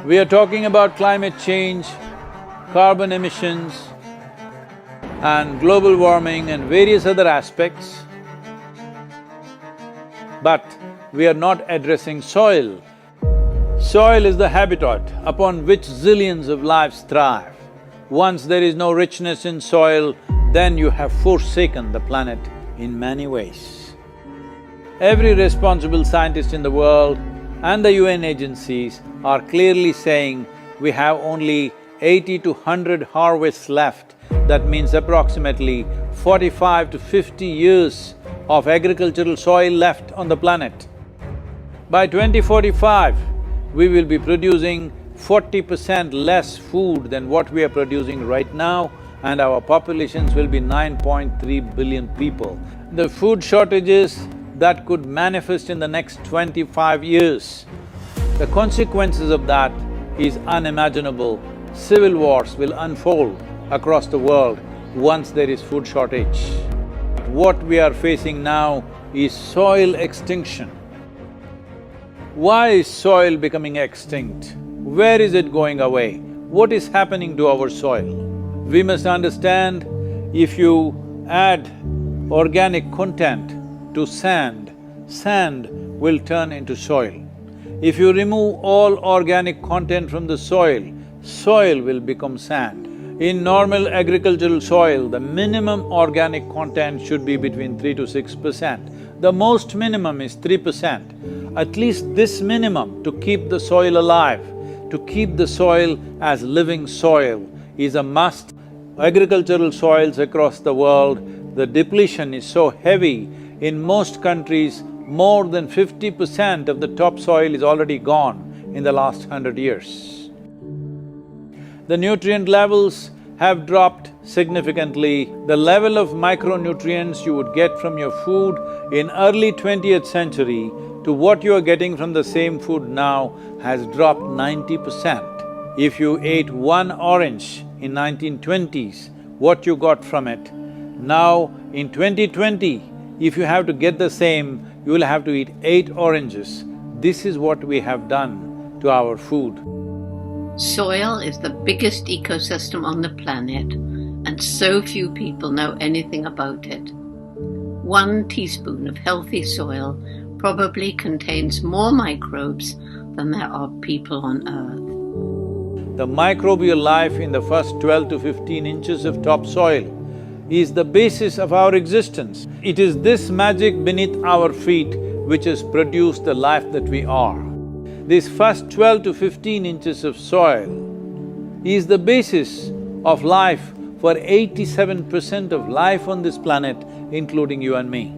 We are talking about climate change, carbon emissions and global warming and various other aspects, but we are not addressing soil. Soil is the habitat upon which zillions of lives thrive. Once there is no richness in soil, then you have forsaken the planet in many ways. Every responsible scientist in the world and the UN agencies are clearly saying we have only 80 to 100 harvests left. That means approximately 45 to 50 years of agricultural soil left on the planet. By 2045, we will be producing 40% less food than what we are producing right now, and our populations will be 9.3 billion people. The food shortages that could manifest in the next 25 years, the consequences of that is unimaginable. Civil wars will unfold across the world once there is food shortage. What we are facing now is soil extinction. Why is soil becoming extinct? Where is it going away? What is happening to our soil? We must understand, if you add organic content to sand, sand will turn into soil. If you remove all organic content from the soil, soil will become sand. In normal agricultural soil, the minimum organic content should be between 3 to 6%. The most minimum is 3%. At least this minimum to keep the soil alive, to keep the soil as living soil is a must. Agricultural soils across the world, the depletion is so heavy, in most countries, more than 50% of the topsoil is already gone in the last 100 years. The nutrient levels have dropped significantly. The level of micronutrients you would get from your food in early 20th century to what you are getting from the same food now has dropped 90%. If you ate one orange in 1920s, what you got from it, now in 2020, if you have to get the same, you will have to eat 8 oranges. This is what we have done to our food. Soil is the biggest ecosystem on the planet, and so few people know anything about it. 1 teaspoon of healthy soil probably contains more microbes than there are people on Earth. The microbial life in the first 12 to 15 inches of topsoil is the basis of our existence. It is this magic beneath our feet which has produced the life that we are. This first 12 to 15 inches of soil is the basis of life for 87% of life on this planet, including you and me.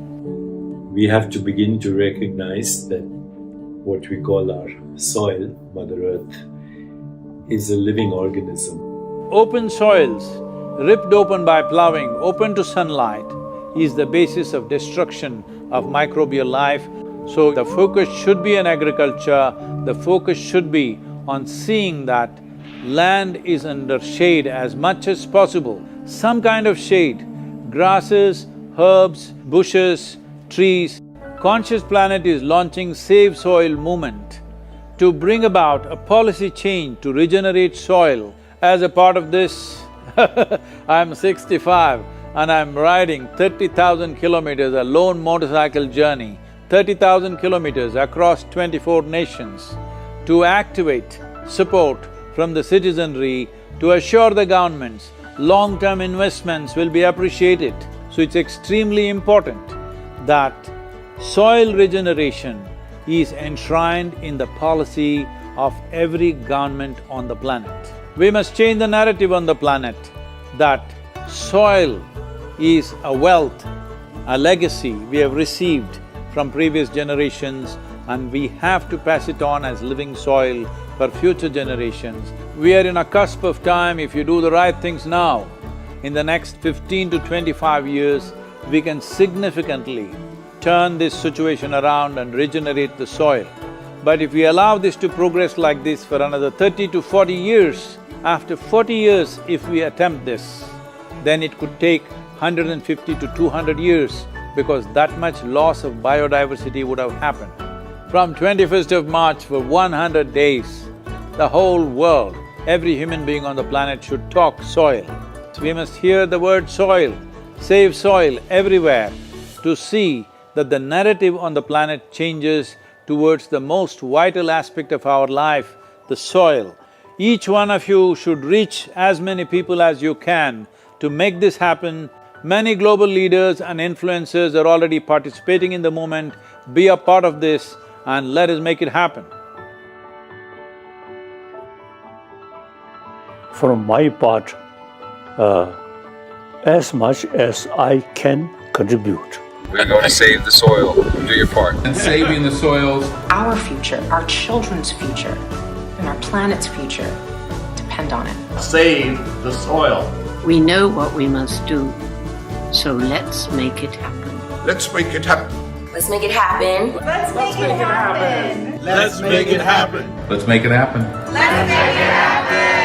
We have to begin to recognize that what we call our soil, Mother Earth, is a living organism. Open soils, ripped open by ploughing, open to sunlight, is the basis of destruction of microbial life. So the focus should be on agriculture, the focus should be on seeing that land is under shade as much as possible, some kind of shade, grasses, herbs, bushes, trees. Conscious Planet is launching Save Soil movement to bring about a policy change to regenerate soil. As a part of this, I'm 65 and I'm riding 30,000 kilometers, a lone motorcycle journey, 30,000 kilometers across 24 nations to activate support from the citizenry to assure the governments long-term investments will be appreciated. So it's extremely important that soil regeneration is enshrined in the policy of every government on the planet. We must change the narrative on the planet that soil is a wealth, a legacy we have received from previous generations, and we have to pass it on as living soil for future generations. We are in a cusp of time. If you do the right things now, in the next 15 to 25 years, we can significantly turn this situation around and regenerate the soil. But if we allow this to progress like this for another 30 to 40 years, after 40 years if we attempt this, then it could take 150 to 200 years because that much loss of biodiversity would have happened. From 21st of March for 100 days, the whole world, every human being on the planet should talk soil. We must hear the word soil, save soil everywhere to see that the narrative on the planet changes towards the most vital aspect of our life, the soil. Each one of you should reach as many people as you can to make this happen. Many global leaders and influencers are already participating in the movement. Be a part of this and let us make it happen. For my part, as much as I can contribute. We're going to save the soil. Do your part. And saving the soils. Our future, our children's future, and our planet's future depend on it. Save the soil. We know what we must do, so let's make it happen. Let's make it happen. Let's make it happen. Let's make it happen. Let's make it happen. Let's make it happen. Let's make it happen.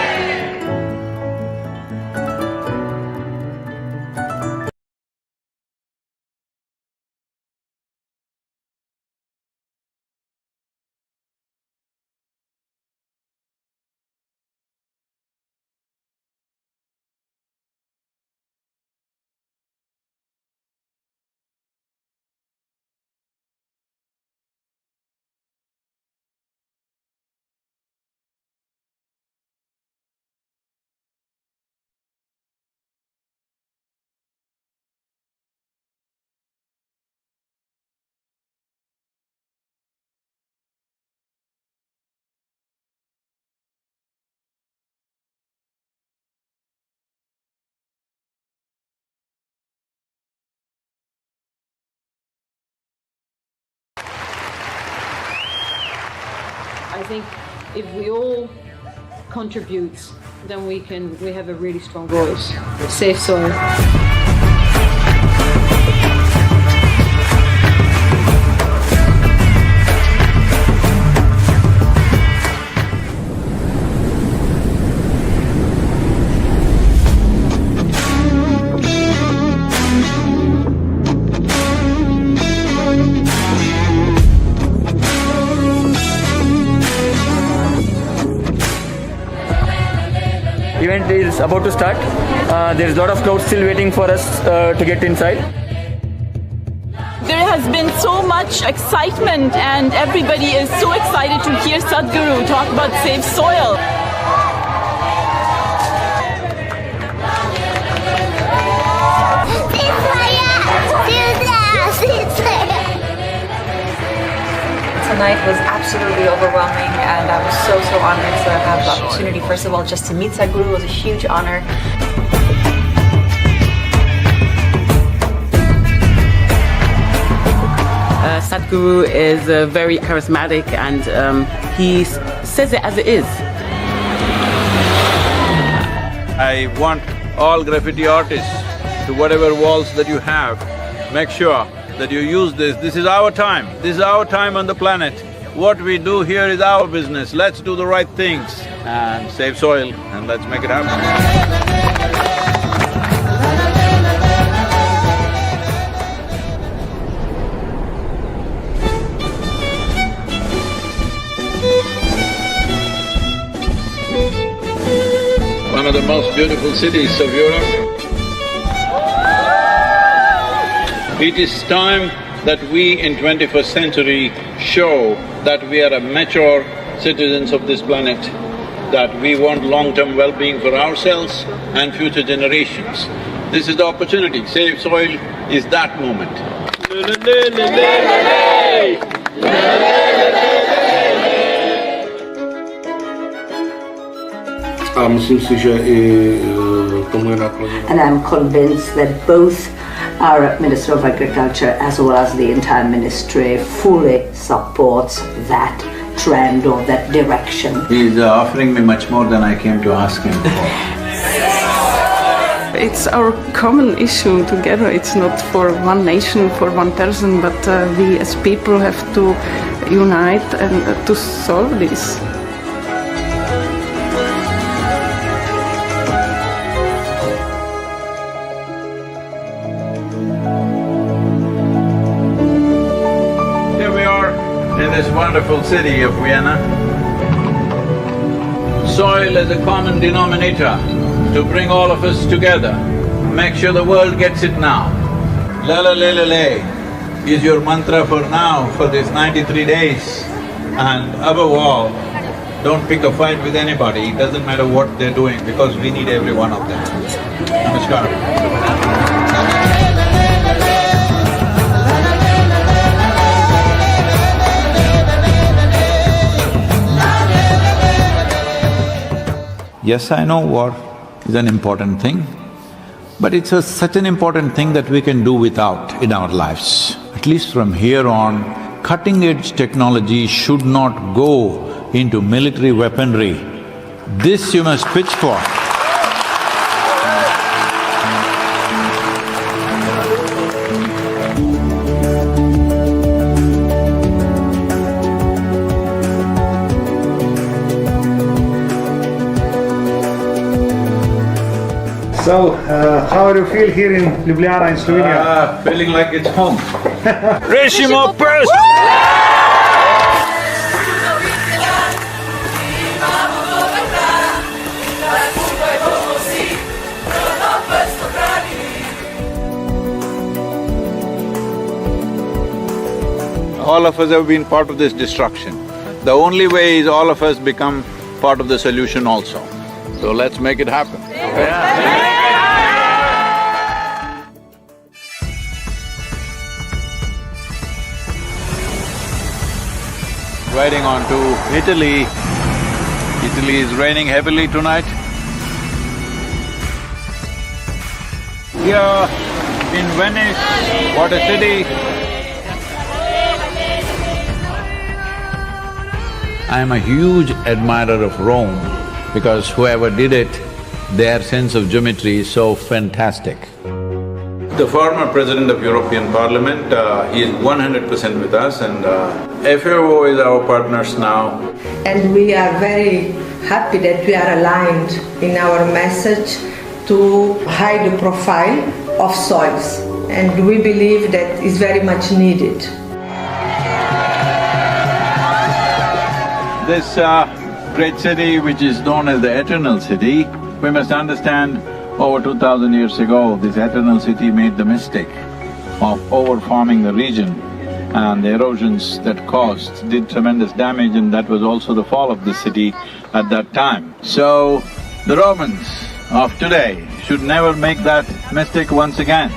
I think if we all contribute, then we have a really strong voice. Save soil. Event is about to start. There is a lot of crowd still waiting for us to get inside. There has been so much excitement and everybody is so excited to hear Sadhguru talk about save soil. Tonight was absolutely overwhelming, and I was so honored to have the opportunity. First of all, just to meet Sadhguru was a huge honor. Sadhguru is very charismatic and he says it as it is. I want all graffiti artists, to whatever walls that you have, make sure that you use this. This is our time. This is our time on the planet. What we do here is our business. Let's do the right things and save soil and let's make it happen. One of the most beautiful cities of Europe. It is time that we in 21st century show that we are a mature citizens of this planet, that we want long-term well-being for ourselves and future generations. This is the opportunity. Save soil is that moment. And I'm convinced that both our Minister of Agriculture as well as the entire ministry fully supports that trend or that direction. He's offering me much more than I came to ask him for. It's our common issue together. It's not for one nation, for one person, but we as people have to unite and to solve this. Here we are in this wonderful city of Vienna. soil as a common denominator to bring all of us together. Make sure the world gets it now. La la le le le is your mantra for now, for these 93 days. And above all, don't pick a fight with anybody, it doesn't matter what they're doing, because we need every one of them. Namaskar. Yes, I know war is an important thing, but it's such an important thing that we can do without in our lives. At least from here on, cutting-edge technology should not go into military weaponry. This you must pitch for. So, how do you feel here in Ljubljana in Slovenia? Feeling like it's home. Rešimo pes! All of us have been part of this destruction. The only way is all of us become part of the solution also. So let's make it happen. Riding on to Italy. Italy is raining heavily tonight. Here in Venice, what a city! I am a huge admirer of Rome because whoever did it, their sense of geometry is so fantastic. The former president of European Parliament, he is 100% with us, and FAO is our partners now. And we are very happy that we are aligned in our message to high the profile of soils, and we believe that is very much needed. This great city, which is known as the Eternal City, we must understand over 2000 years ago, this Eternal City made the mistake of over-farming the region, and the erosions that caused did tremendous damage, and that was also the fall of the city at that time. So, the Romans of today should never make that mistake once again.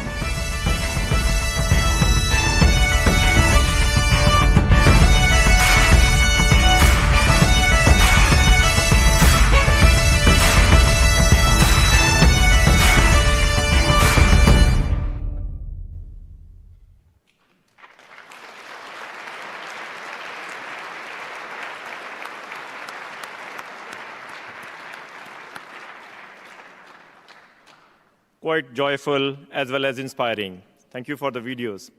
Quite joyful as well as inspiring. Thank you for the videos.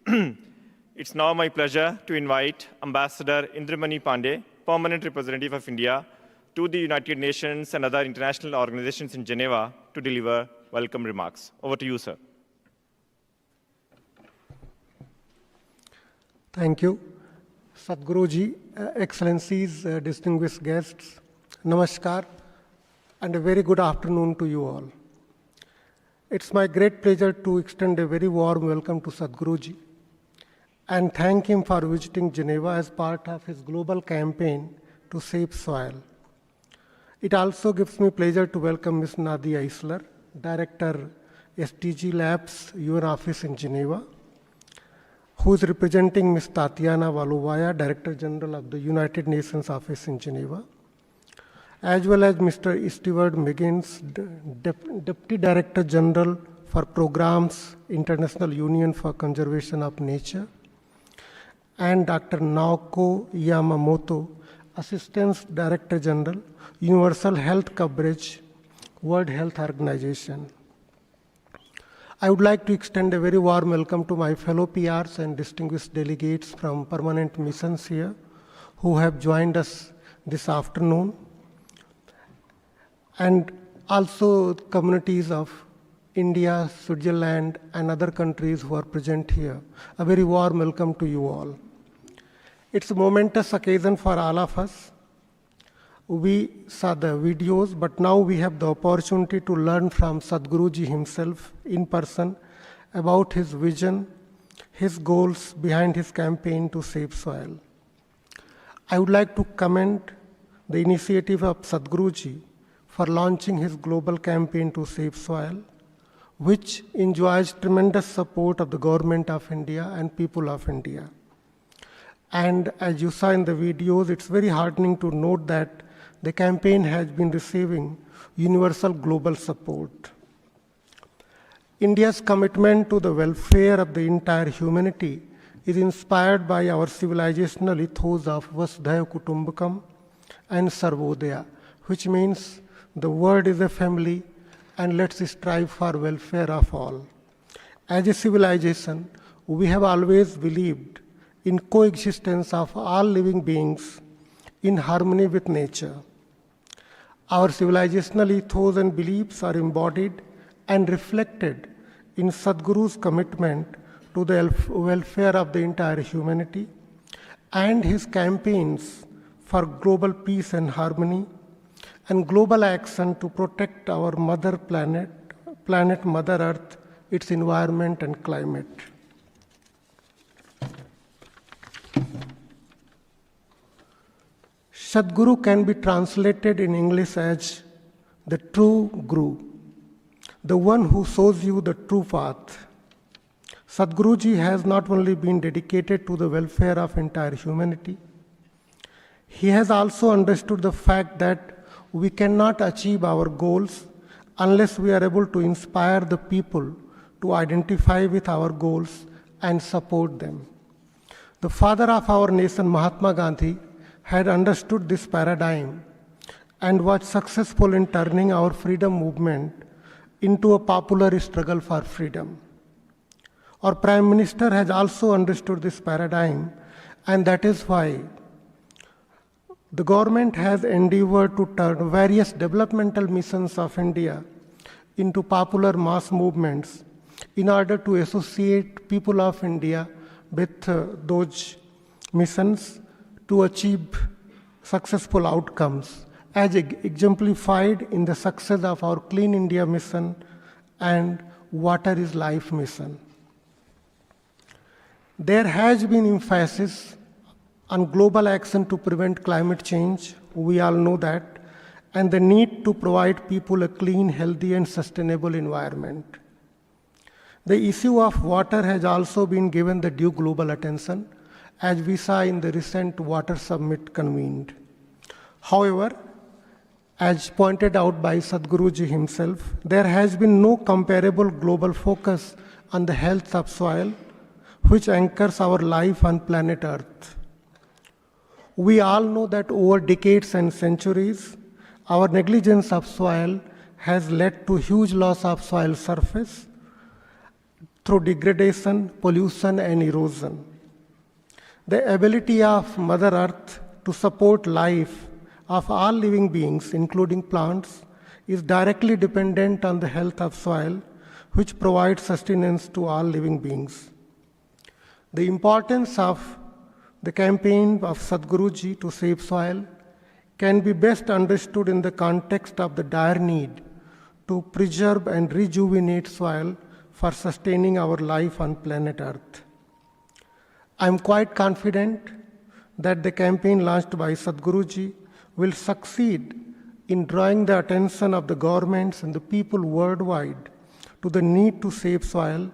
It's now my pleasure to invite Ambassador Indramani Pandey, Permanent Representative of India, to the United Nations and other international organizations in Geneva to deliver welcome remarks. Over to you, sir. Thank you. Sadhguru ji, Excellencies, distinguished guests, Namaskar, and a very good afternoon to you all. It's my great pleasure to extend a very warm welcome to Sadhguru ji and thank him for visiting Geneva as part of his global campaign to save soil. It also gives me pleasure to welcome Ms. Nadia Isler, Director, SDG Labs, UN Office in Geneva, who is representing Ms. Tatiana Valovaya, Director General of the United Nations Office in Geneva, as well as Mr. Stewart Miggins, Deputy Director General for Programs, International Union for Conservation of Nature, and Dr. Naoko Yamamoto, Assistant Director General, Universal Health Coverage, World Health Organization. I would like to extend a very warm welcome to my fellow PRs and distinguished delegates from permanent missions here who have joined us this afternoon, and also communities of India, Switzerland, and other countries who are present here. A very warm welcome to you all. It's a momentous occasion for all of us. We saw the videos, but now we have the opportunity to learn from Sadhguruji himself in person about his vision, his goals behind his campaign to save soil. I would like to commend the initiative of Sadhguruji for launching his global campaign to save soil, which enjoys tremendous support of the government of India and people of India. And as you saw in the videos, it's very heartening to note that the campaign has been receiving universal global support. India's commitment to the welfare of the entire humanity is inspired by our civilizational ethos of Vasudhaiva Kutumbakam and Sarvodaya, which means the world is a family and let's strive for welfare of all. As a civilization, we have always believed in coexistence of all living beings in harmony with nature. Our civilizational ethos and beliefs are embodied and reflected in Sadhguru's commitment to the welfare of the entire humanity and his campaigns for global peace and harmony and global action to protect our mother planet, Mother Earth, its environment and climate. Sadhguru can be translated in English as the true Guru, the one who shows you the true path. Sadhguruji has not only been dedicated to the welfare of entire humanity, he has also understood the fact that we cannot achieve our goals unless we are able to inspire the people to identify with our goals and support them. The father of our nation, Mahatma Gandhi, had understood this paradigm and was successful in turning our freedom movement into a popular struggle for freedom. Our Prime Minister has also understood this paradigm, and that is why the government has endeavored to turn various developmental missions of India into popular mass movements in order to associate people of India with those missions to achieve successful outcomes, as exemplified in the success of our Clean India mission and Water is Life mission. There has been emphasis on global action to prevent climate change, we all know that, and the need to provide people a clean, healthy, and sustainable environment. The issue of water has also been given the due global attention, as we saw in the recent water summit convened. However, as pointed out by Sadhguruji himself, there has been no comparable global focus on the health of soil, which anchors our life on planet Earth. We all know that over decades and centuries, our negligence of soil has led to huge loss of soil surface through degradation, pollution, and erosion. The ability of Mother Earth to support life of all living beings, including plants, is directly dependent on the health of soil, which provides sustenance to all living beings. The importance of the campaign of Sadhguruji to save soil can be best understood in the context of the dire need to preserve and rejuvenate soil for sustaining our life on planet Earth. I am quite confident that the campaign launched by Sadhguruji will succeed in drawing the attention of the governments and the people worldwide to the need to save soil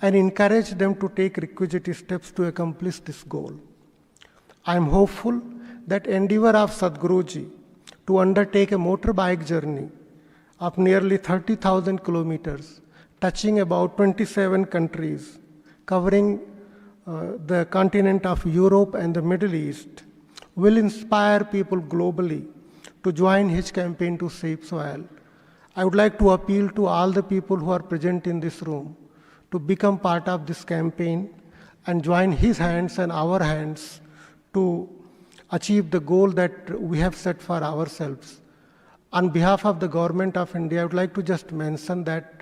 and encourage them to take requisite steps to accomplish this goal. I am hopeful that endeavor of Sadhguruji to undertake a motorbike journey of nearly 30,000 kilometers, touching about 27 countries, covering the continent of Europe and the Middle East, will inspire people globally to join his campaign to save soil. I would like to appeal to all the people who are present in this room to become part of this campaign and join his hands and our hands to achieve the goal that we have set for ourselves. On behalf of the Government of India, I would like to just mention that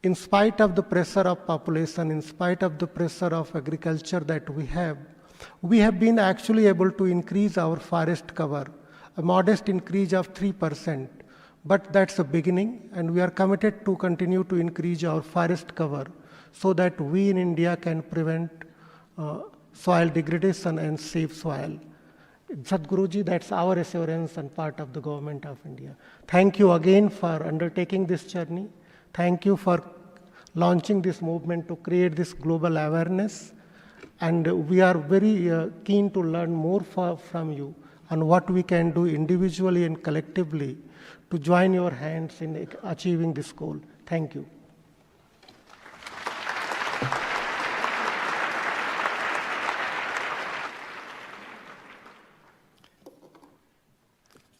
in spite of the pressure of population, in spite of the pressure of agriculture that we have been actually able to increase our forest cover a modest increase of 3%. But that's a beginning, and we are committed to continue to increase our forest cover so that we in India can prevent soil degradation and save soil. Sadhguruji, that's our assurance and part of the government of India. Thank you again for undertaking this journey. Thank you for launching this movement to create this global awareness. And we are very keen to learn more from you on what we can do individually and collectively to join your hands in achieving this goal. Thank you.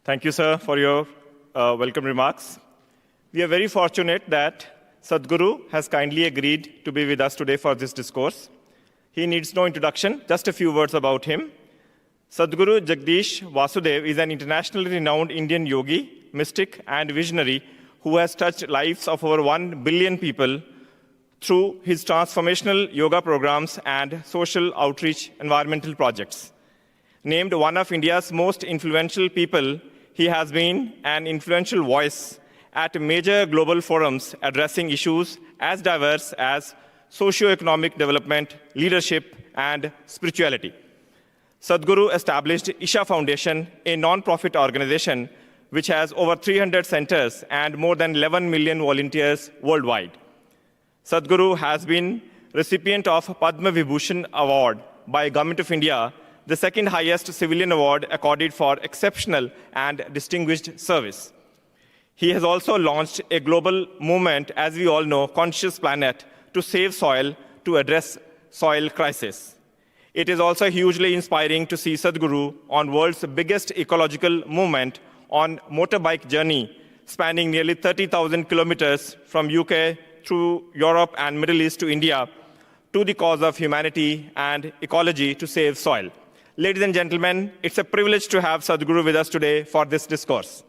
Thank you, sir, for your welcome remarks. We are very fortunate that Sadhguru has kindly agreed to be with us today for this discourse. He needs no introduction, just a few words about him. Sadhguru Jagdish Vasudev is an internationally renowned Indian yogi, mystic, and visionary who has touched lives of over 1 billion people through his transformational yoga programs and social outreach environmental projects. Named one of India's most influential people, he has been an influential voice at major global forums addressing issues as diverse as socio-economic development, leadership, and spirituality. Sadhguru established Isha Foundation, a non-profit organization which has over 300 centers and more than 11 million volunteers worldwide. Sadhguru has been recipient of Padma Vibhushan Award by Government of India, the second highest civilian award accorded for exceptional and distinguished service. He has also launched a global movement, as we all know, Conscious Planet, to save soil, to address soil crisis. It is also hugely inspiring to see Sadhguru on world's biggest ecological movement on motorbike journey, spanning nearly 30,000 kilometers from UK through Europe and Middle East to India, to the cause of humanity and ecology to save soil. Ladies and gentlemen, it's a privilege to have Sadhguru with us today for this discourse.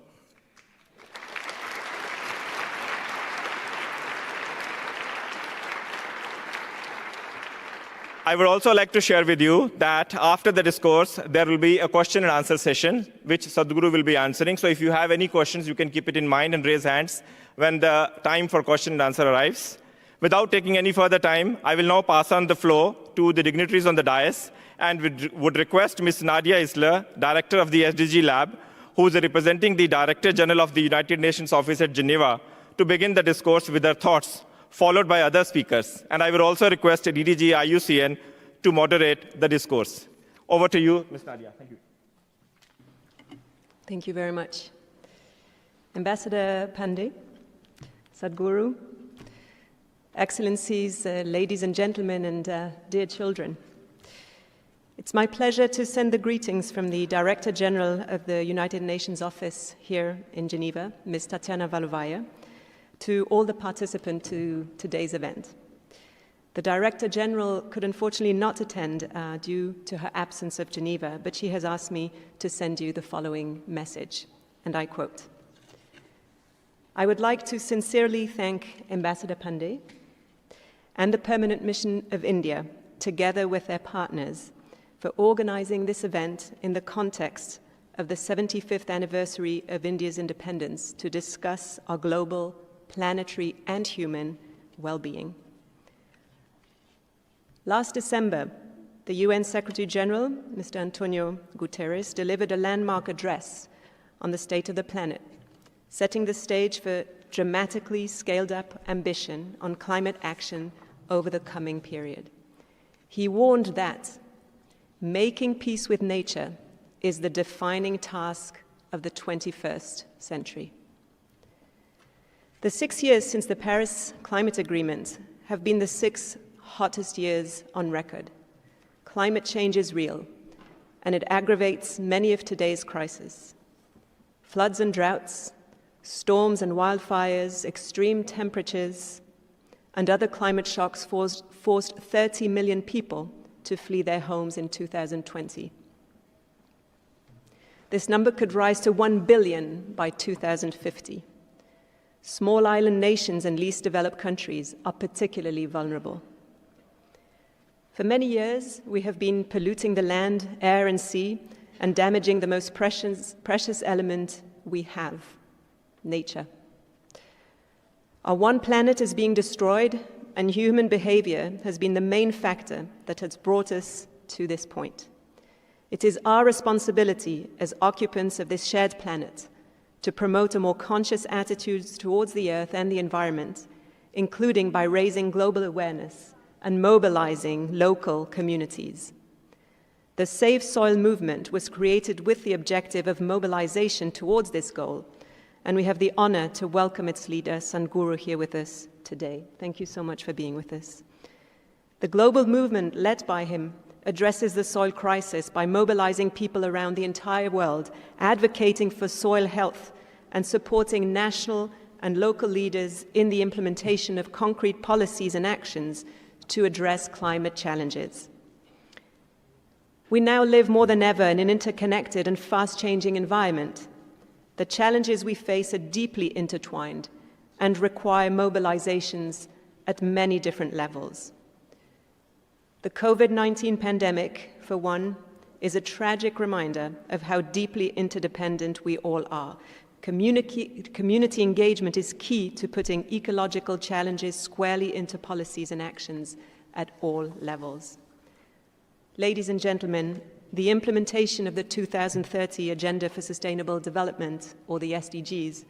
I would also like to share with you that after the discourse, there will be a question and answer session, which Sadhguru will be answering. So if you have any questions, you can keep it in mind and raise hands when the time for question and answer arrives. Without taking any further time, I will now pass on the floor to the dignitaries on the dais and would request Ms. Nadia Isler, Director of the SDG Lab, who is representing the Director General of the United Nations Office at Geneva, to begin the discourse with her thoughts, followed by other speakers. And I will also request DDG IUCN to moderate the discourse. Over to you, Ms. Nadia. Thank you. Thank you very much. Ambassador Pandey, Sadhguru, Excellencies, ladies and gentlemen, and dear children. It's my pleasure to send the greetings from the Director General of the United Nations Office here in Geneva, Ms. Tatiana Valovaya, to all the participants to today's event. The Director General could unfortunately not attend due to her absence of Geneva, but she has asked me to send you the following message, and I quote, "I would like to sincerely thank Ambassador Pandey and the Permanent Mission of India, together with their partners, for organizing this event in the context of the 75th anniversary of India's independence to discuss our global, planetary, and human well-being. Last December, the UN Secretary General, Mr. Antonio Guterres, delivered a landmark address on the state of the planet, setting the stage for dramatically scaled-up ambition on climate action over the coming period. He warned that making peace with nature is the defining task of the 21st century. The 6 years since the Paris Climate Agreement have been the 6 hottest years on record. Climate change is real, and it aggravates many of today's crises. Floods and droughts, storms and wildfires, extreme temperatures, and other climate shocks forced 30 million people to flee their homes in 2020. This number could rise to 1 billion by 2050. Small island nations and least developed countries are particularly vulnerable. For many years, we have been polluting the land, air, and sea, and damaging the most precious element we have, nature. Our one planet is being destroyed, and human behavior has been the main factor that has brought us to this point. It is our responsibility as occupants of this shared planet to promote a more conscious attitude towards the earth and the environment, including by raising global awareness and mobilizing local communities. The Save Soil movement was created with the objective of mobilization towards this goal, and we have the honor to welcome its leader, Sadhguru, here with us today. Thank you so much for being with us. The global movement led by him addresses the soil crisis by mobilizing people around the entire world, advocating for soil health, and supporting national and local leaders in the implementation of concrete policies and actions to address climate challenges. We now live more than ever in an interconnected and fast-changing environment. The challenges we face are deeply intertwined and require mobilizations at many different levels. The COVID-19 pandemic, for one, is a tragic reminder of how deeply interdependent we all are. Community engagement is key to putting ecological challenges squarely into policies and actions at all levels. Ladies and gentlemen, the implementation of the 2030 Agenda for Sustainable Development, or the SDGs,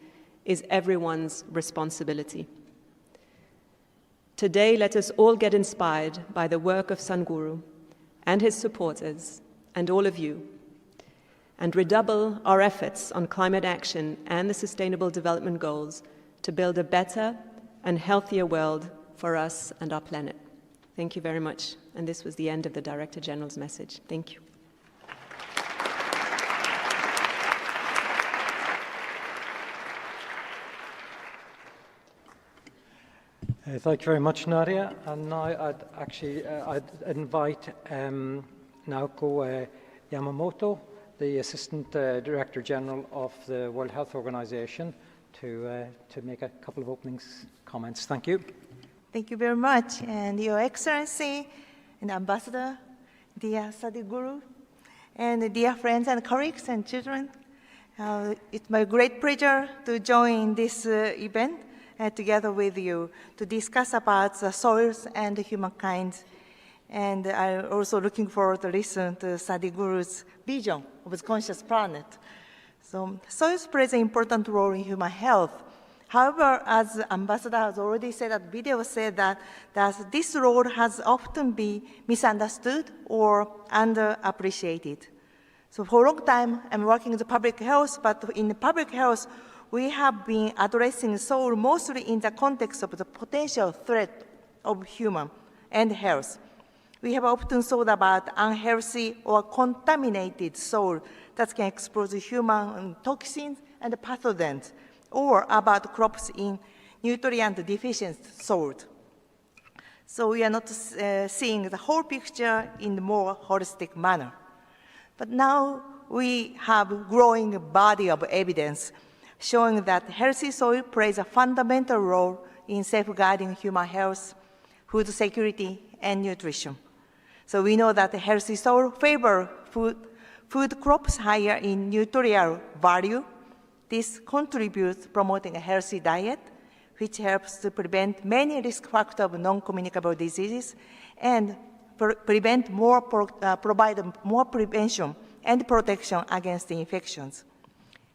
is everyone's responsibility. Today, let us all get inspired by the work of Sadhguru and his supporters and all of you, and redouble our efforts on climate action and the Sustainable Development Goals to build a better and healthier world for us and our planet. Thank you very much. And this was the end of the Director General's message. Thank you. Thank you very much, Nadia. And now I'd invite Naoko Yamamoto, the Assistant Director General of the World Health Organization, to make a couple of opening comments. Thank you. Thank you very much. And Your Excellency and Ambassador, dear Sadhguru, and dear friends and colleagues and children, it's my great pleasure to join this event together with you to discuss about the soils and humankind. And I'm also looking forward to listen to Sadhguru's vision of a conscious planet. So soils plays an important role in human health. However, as Ambassador has already said, that video said that this role has often been misunderstood or underappreciated. So for a long time, I'm working in the public health, but in public health, we have been addressing soil mostly in the context of the potential threat of human and health. We have often thought about unhealthy or contaminated soil that can expose human toxins and pathogens, or about crops in nutrient-deficient soil. So we are not seeing the whole picture in a more holistic manner. But now we have a growing body of evidence showing that healthy soil plays a fundamental role in safeguarding human health, food security, and nutrition. So we know that healthy soil favors food crops higher in nutritional value. This contributes to promoting a healthy diet, which helps to prevent many risk factors of non-communicable diseases and provide more prevention and protection against infections.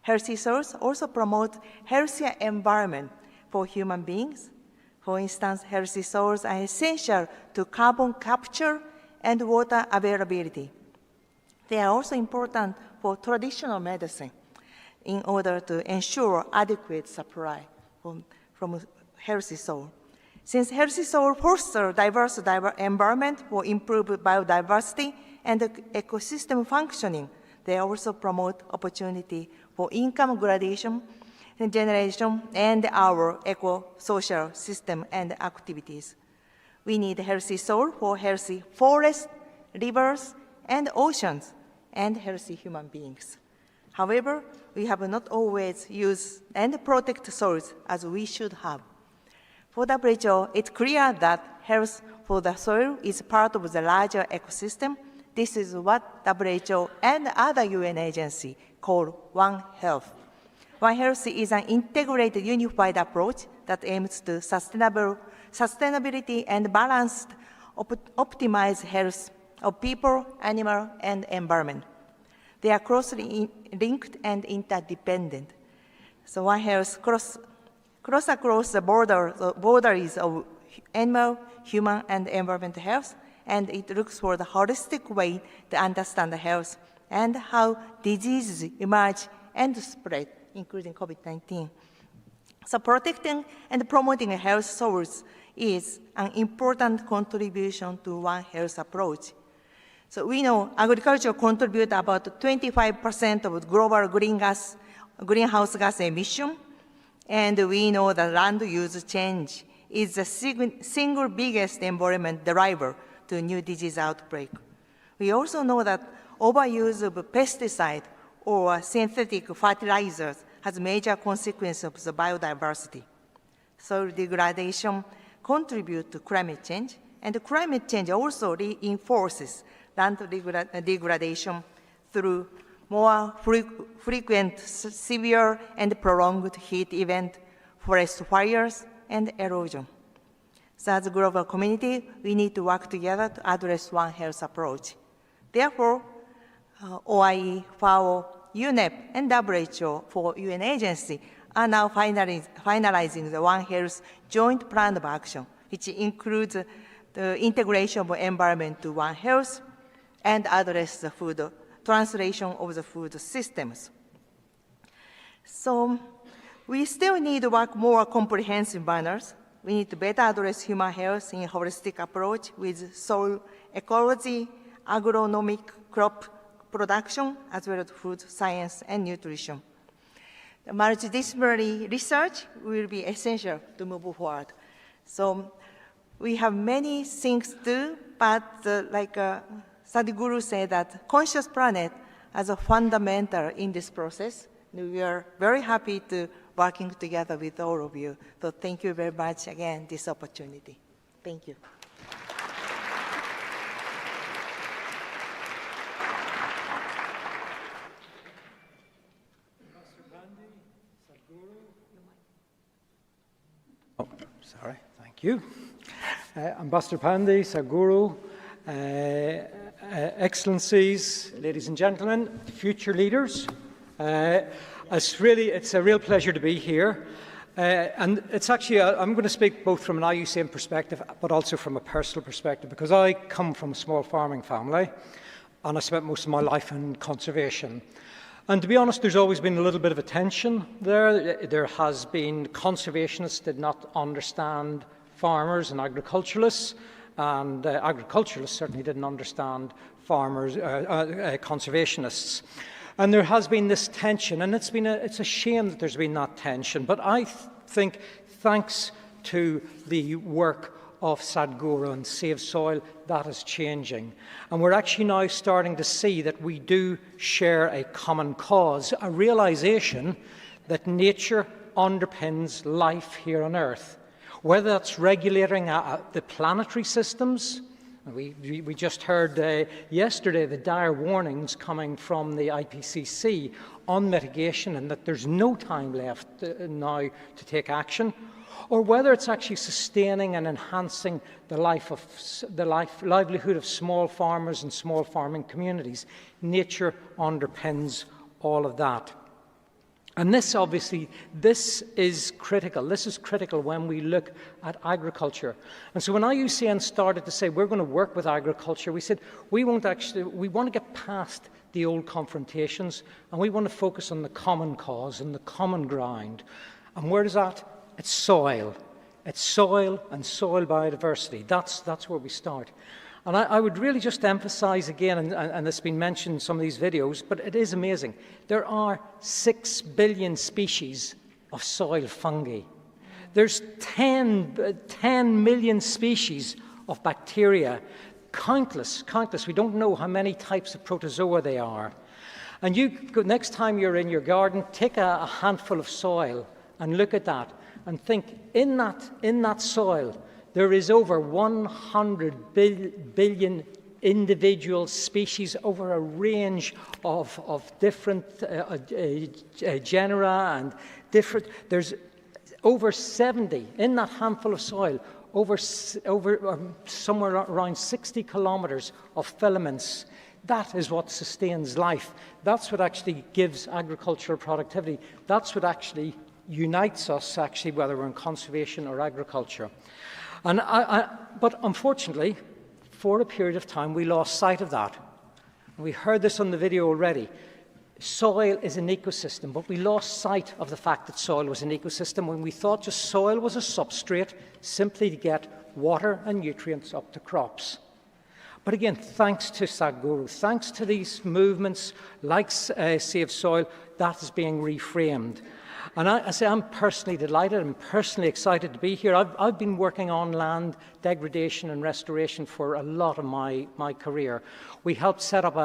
Healthy soils also promote healthier environment for human beings. For instance, healthy soils are essential to carbon capture and water availability. They are also important for traditional medicine in order to ensure adequate supply from healthy soil. Since healthy soil fosters diverse environment for improved biodiversity and ecosystem functioning, they also promote opportunity for income gradation and generation and our eco-social system and activities. We need healthy soil for healthy forests, rivers, and oceans, and healthy human beings. However, we have not always used and protected soils as we should have. For WHO, it's clear that health for the soil is part of the larger ecosystem This is what WHO and other UN agencies call One Health. One Health is an integrated, unified approach that aims to sustainability and balanced, optimized health of people, animal, and environment. They are closely linked and interdependent. So One Health cross across the boundaries of animal, human, and environmental health, and it looks for the holistic way to understand the health and how diseases emerge and spread, including COVID-19. So protecting and promoting a health source is an important contribution to One Health approach. So we know agriculture contributes about 25% of global greenhouse gas emission, and we know that land use change is the single biggest environment driver to new disease outbreak. We also know that overuse of pesticide or synthetic fertilizers has major consequences of the biodiversity. Soil degradation contributes to climate change, and climate change also reinforces land degradation through more frequent, severe, and prolonged heat events, forest fires, and erosion. So as a global community, we need to work together to address One Health approach. Therefore, OIE, FAO, UNEP, and WHO for UN agency are now finalizing the One Health joint plan of action, which includes the integration of environment to One Health and address the food translation of the food systems. So we still need to work more comprehensive manners. We need to better address human health in a holistic approach with soil ecology, agronomic crop production, as well as food science and nutrition. The multidisciplinary research will be essential to move forward. So we have many things to do, but like Sadhguru said, that conscious planet as a fundamental in this process. We are very happy to working together with all of you. So thank you very much again, this opportunity. Thank you. Oh, sorry, thank you. Ambassador Pandey, Sadhguru, Excellencies, ladies and gentlemen, future leaders. It's a real pleasure to be here. And it's actually, I'm going to speak both from an IUCN perspective, but also from a personal perspective, because I come from a small farming family, and I spent most of my life in conservation. And to be honest, there's always been a little bit of a tension there. There has been conservationists did not understand farmers and agriculturalists, and agriculturalists certainly didn't understand farmers, conservationists. And there has been this tension, and it's a shame that there's been that tension. But I think, thanks to the work of Sadhguru and Save Soil, that is changing. And we're actually now starting to see that we do share a common cause, a realization that nature underpins life here on Earth. Whether that's regulating the planetary systems. We just heard yesterday the dire warnings coming from the IPCC on mitigation, and that there's no time left now to take action, or whether it's actually sustaining and enhancing the livelihood of small farmers and small farming communities. Nature underpins all of that. And this is critical. This is critical when we look at agriculture. And so when IUCN started to say we're going to work with agriculture, we said we want to get past the old confrontations, and we want to focus on the common cause and the common ground. And where is that? It's soil. It's soil and soil biodiversity. That's where we start. And I would really just emphasize again, and it's been mentioned in some of these videos, but it is amazing. There are 6 billion species of soil fungi. There's 10 million species of bacteria, countless. We don't know how many types of protozoa there are. And next time you're in your garden, take a handful of soil and look at that and think, in that soil, there is over 100 billion individual species over a range of different genera and different… There's over 70 in that handful of soil, over somewhere around 60 kilometres of filaments. That is what sustains life. That's what actually gives agricultural productivity. That's what actually unites us, actually, whether we're in conservation or agriculture. And but unfortunately, for a period of time, we lost sight of that. We heard this on the video already. Soil is an ecosystem, but we lost sight of the fact that soil was an ecosystem when we thought just soil was a substrate simply to get water and nutrients up to crops. But again, thanks to Sadhguru, thanks to these movements like Save Soil, that is being reframed. And I say I'm personally delighted, I'm personally excited to be here. I've been working on land degradation and restoration for a lot of my career. We helped set up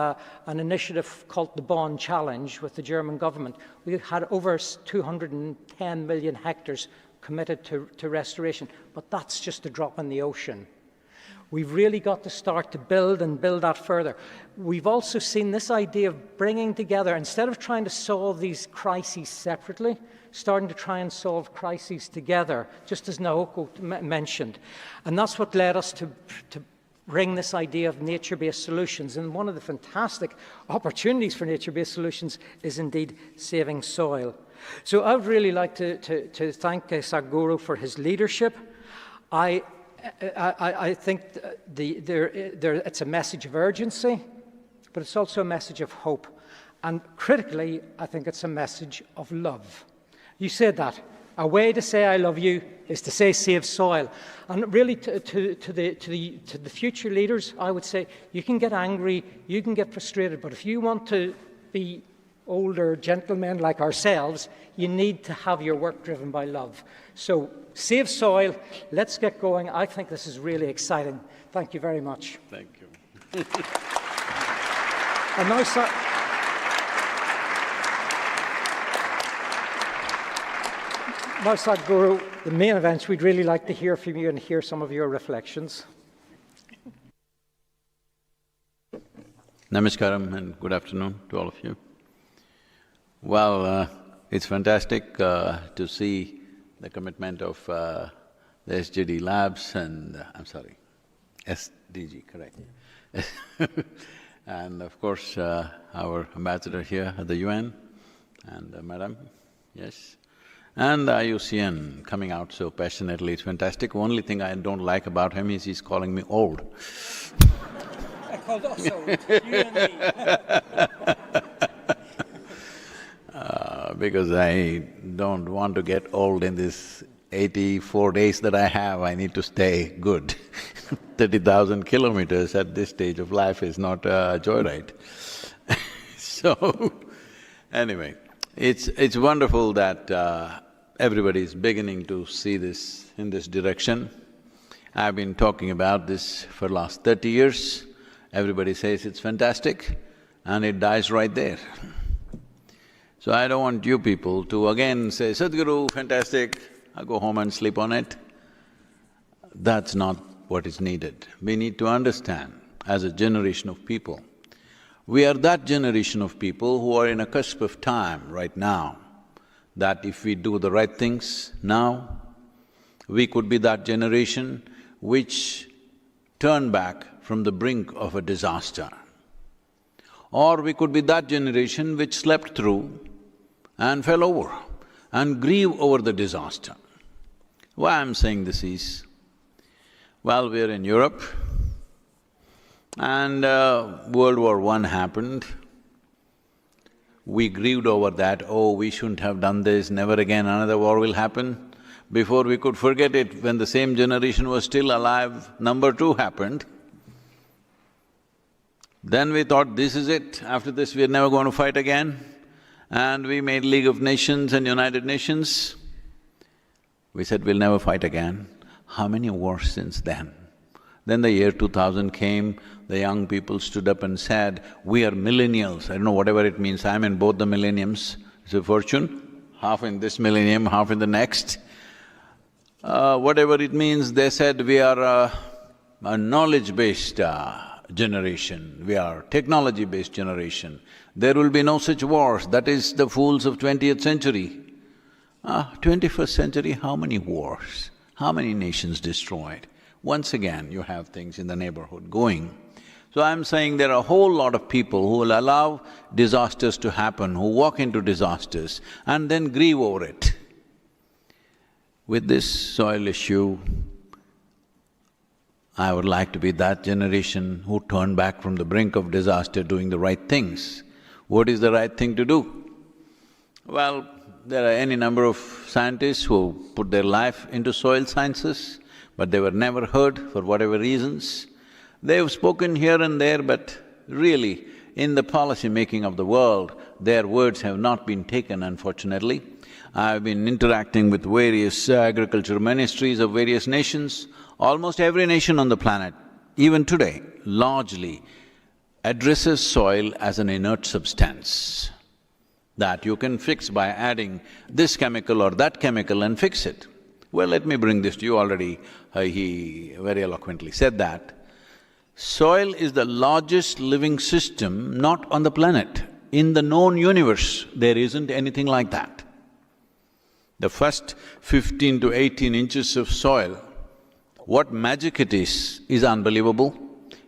an initiative called the Bond Challenge with the German government. We had over 210 million hectares committed to restoration, but that's just a drop in the ocean. We've really got to start to build that further. We've also seen this idea of bringing together, instead of trying to solve these crises separately, starting to try and solve crises together, just as Naoko mentioned. And that's what led us to bring this idea of nature-based solutions. And one of the fantastic opportunities for nature-based solutions is indeed saving soil. So I would really like to thank Sadhguru for his leadership. I think it's a message of urgency, but it's also a message of hope. And critically, I think it's a message of love. You said that. A way to say I love you is to say save soil. And really to the future leaders, I would say you can get angry, you can get frustrated, but if you want to be older gentlemen like ourselves, you need to have your work driven by love. So save soil, let's get going. I think this is really exciting. Thank you very much. Thank you. And now, Sadhguru, the main events, we'd really like to hear from you and hear some of your reflections. Namaskaram and good afternoon to all of you. Well, it's fantastic to see the commitment of the SGD Labs and… I'm sorry, SDG, correct. Yeah. And of course, our ambassador here at the UN and Madam, yes. And the IUCN coming out so passionately, it's fantastic. Only thing I don't like about him is he's calling me old. I called us old, you and me. Because I don't want to get old in this 84 days that I have, I need to stay good. 30,000 kilometers at this stage of life is not a joyride. So, anyway, it's wonderful that everybody is beginning to see this in this direction. I've been talking about this for the last 30 years. Everybody says it's fantastic, and it dies right there. So I don't want you people to again say, Sadhguru, fantastic, I'll go home and sleep on it. That's not what is needed. We need to understand, as a generation of people, we are that generation of people who are in a cusp of time right now, that if we do the right things now, we could be that generation which turn back from the brink of a disaster. Or we could be that generation which slept through and fell over and grieve over the disaster. Why I'm saying this is, well, we're in Europe and World War I happened. We grieved over that, oh, we shouldn't have done this, never again another war will happen. Before we could forget it, when the same generation was still alive, number 2 happened. Then we thought, this is it, after this we're never going to fight again. And we made League of Nations and United Nations. We said, we'll never fight again. How many wars since then? Then the year 2000 came, the young people stood up and said, we are millennials. I don't know whatever it means, I'm in both the millenniums. It's a fortune, half in this millennium, half in the next. Whatever it means, they said we are a knowledge-based generation, we are technology-based generation. There will be no such wars, that is the fools of 20th century. 21st century, how many wars? How many nations destroyed? Once again, you have things in the neighborhood going. So I'm saying there are a whole lot of people who will allow disasters to happen, who walk into disasters and then grieve over it. With this soil issue, I would like to be that generation who turned back from the brink of disaster doing the right things. What is the right thing to do? Well, there are any number of scientists who put their life into soil sciences, but they were never heard for whatever reasons. They've spoken here and there, but really, in the policy making of the world, their words have not been taken, unfortunately. I've been interacting with various agriculture ministries of various nations. Almost every nation on the planet, even today, largely addresses soil as an inert substance that you can fix by adding this chemical or that chemical and fix it. Well, let me bring this to you already. He very eloquently said that. Soil is the largest living system not on the planet. In the known universe, there isn't anything like that. The first 15 to 18 inches of soil, what magic it is unbelievable.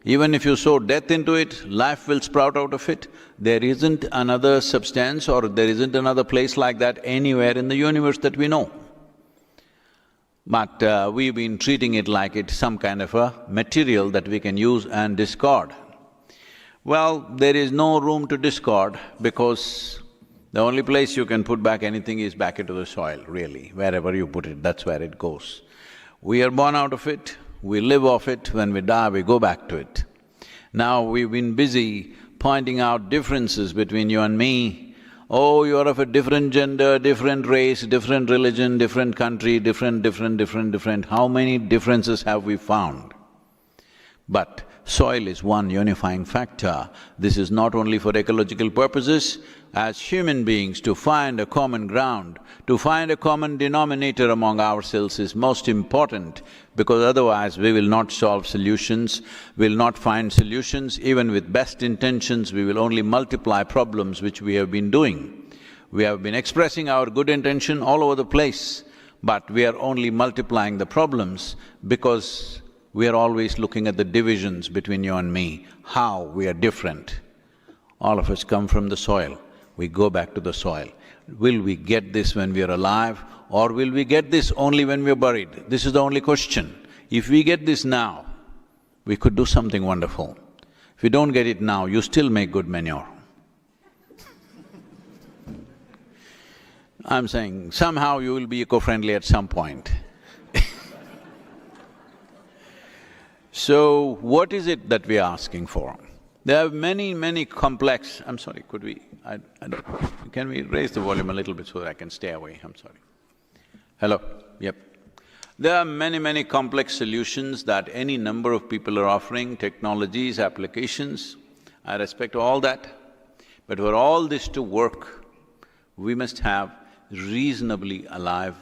Even if you sow death into it, life will sprout out of it. There isn't another substance or there isn't another place like that anywhere in the universe that we know. But we've been treating it like it's some kind of a material that we can use and discard. Well, there is no room to discard because the only place you can put back anything is back into the soil, really. Wherever you put it, that's where it goes. We are born out of it, we live off it, when we die we go back to it. Now we've been busy pointing out differences between you and me. Oh, you're of a different gender, different race, different religion, different country, different… How many differences have we found? But soil is one unifying factor. This is not only for ecological purposes. As human beings, to find a common ground, to find a common denominator among ourselves is most important, because otherwise we will not solve solutions, we'll not find solutions. Even with best intentions, we will only multiply problems, which we have been doing. We have been expressing our good intention all over the place, but we are only multiplying the problems because we are always looking at the divisions between you and me, how we are different. All of us come from the soil, we go back to the soil. Will we get this when we are alive, or will we get this only when we are buried? This is the only question. If we get this now, we could do something wonderful. If you don't get it now, you still make good manure. I'm saying, somehow you will be eco-friendly at some point. So, what is it that we are asking for? There are many complex… I'm sorry, could we… I don't… Can we raise the volume a little bit so that I can stay away? I'm sorry. Hello? Yep. There are many complex solutions that any number of people are offering, technologies, applications. I respect all that. But for all this to work, we must have reasonably alive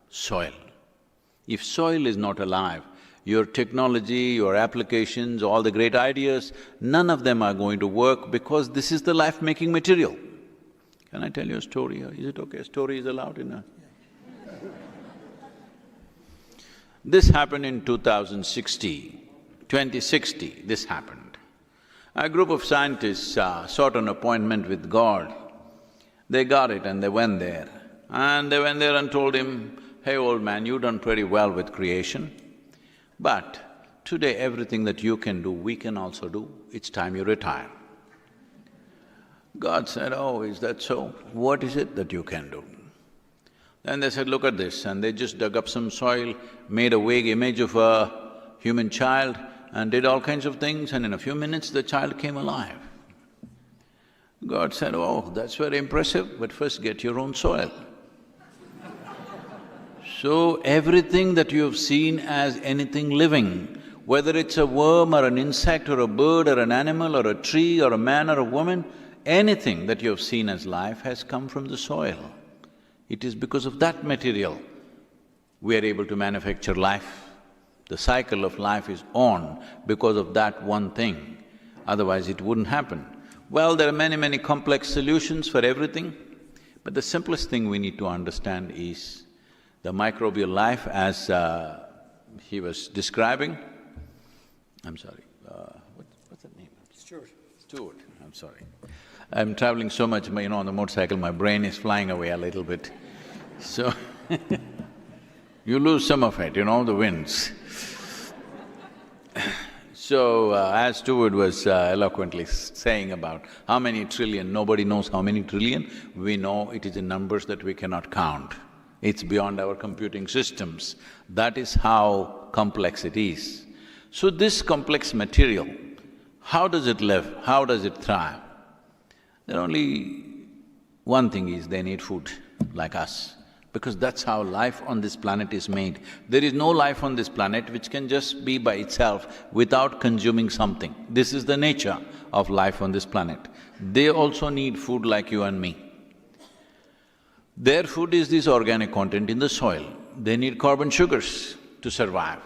soil. If soil is not alive, your technology, your applications, all the great ideas, none of them are going to work because this is the life-making material. Can I tell you a story? Is it okay? A story is allowed in a… This happened in 2060, this happened. A group of scientists sought an appointment with God. They got it and they went there. And they went there and told him, "Hey, old man, you've done pretty well with creation. But today everything that you can do, we can also do. It's time you retire." God said, "Oh, is that so? What is it that you can do?" Then they said, "Look at this," and they just dug up some soil, made a vague image of a human child and did all kinds of things, and in a few minutes the child came alive. God said, "Oh, that's very impressive, but first get your own soil." So everything that you have seen as anything living, whether it's a worm or an insect or a bird or an animal or a tree or a man or a woman, anything that you have seen as life has come from the soil. It is because of that material we are able to manufacture life. The cycle of life is on because of that one thing. otherwise it wouldn't happen. Well, there are many complex solutions for everything, but the simplest thing we need to understand is the microbial life as he was describing. I'm sorry, what's that name? Stuart, I'm sorry. I'm traveling so much, on the motorcycle, my brain is flying away a little bit. So you lose some of it, the winds. So, as Stuart was eloquently saying about how many trillion, nobody knows how many trillion, we know it is in numbers that we cannot count. It's beyond our computing systems. That is how complex it is. So this complex material, how does it live? How does it thrive? There only one thing is they need food, like us, because that's how life on this planet is made. There is no life on this planet which can just be by itself without consuming something. This is the nature of life on this planet. They also need food like you and me. Their food is this organic content in the soil. They need carbon sugars to survive.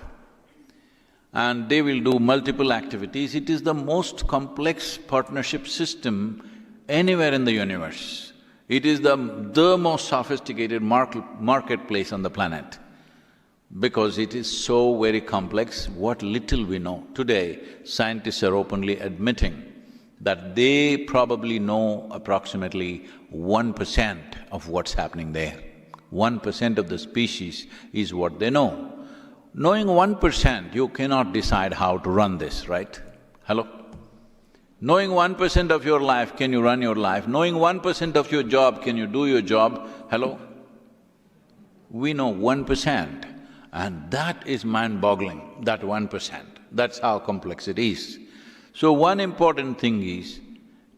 And they will do multiple activities. It is the most complex partnership system anywhere in the universe. It is the most sophisticated marketplace on the planet because it is so very complex, what little we know. Today, scientists are openly admitting that they probably know approximately 1% of what's happening there. 1% of the species is what they know. Knowing 1%, you cannot decide how to run this, right? Hello? Knowing 1% of your life, can you run your life? Knowing 1% of your job, can you do your job? Hello? We know 1%, and that is mind-boggling, that 1%. That's how complex it is. So one important thing is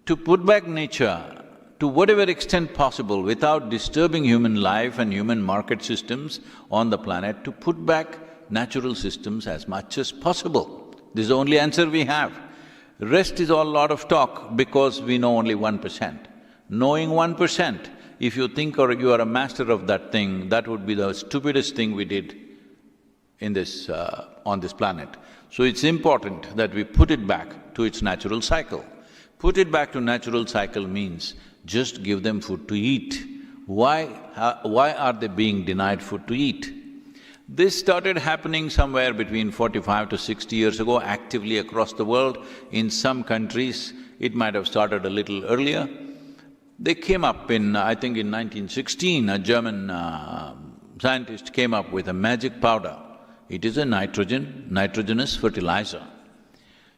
to put back nature to whatever extent possible without disturbing human life and human market systems on the planet, to put back natural systems as much as possible. This is the only answer we have. Rest is all lot of talk because we know only 1%. Knowing 1%, if you think or you are a master of that thing, that would be the stupidest thing we did in this… on this planet. So it's important that we put it back to its natural cycle. Put it back to natural cycle means just give them food to eat. Why are they being denied food to eat? This started happening somewhere between 45 to 60 years ago, actively across the world. In some countries, it might have started a little earlier. They came up I think in 1916, a German scientist came up with a magic powder. It is a nitrogenous fertilizer.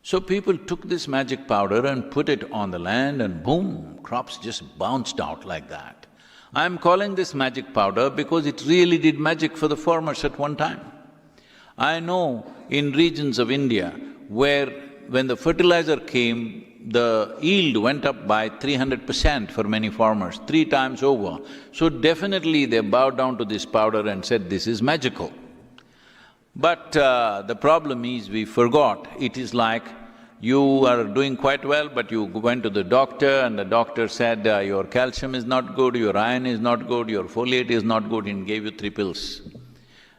So people took this magic powder and put it on the land and boom, crops just bounced out like that. I'm calling this magic powder because it really did magic for the farmers at one time. I know in regions of India where when the fertilizer came, the yield went up by 300% for many farmers, 3 times over. So definitely they bowed down to this powder and said, this is magical. But the problem is we forgot. It is like you are doing quite well, but you went to the doctor and the doctor said, your calcium is not good, your iron is not good, your folate is not good, and gave you 3 pills.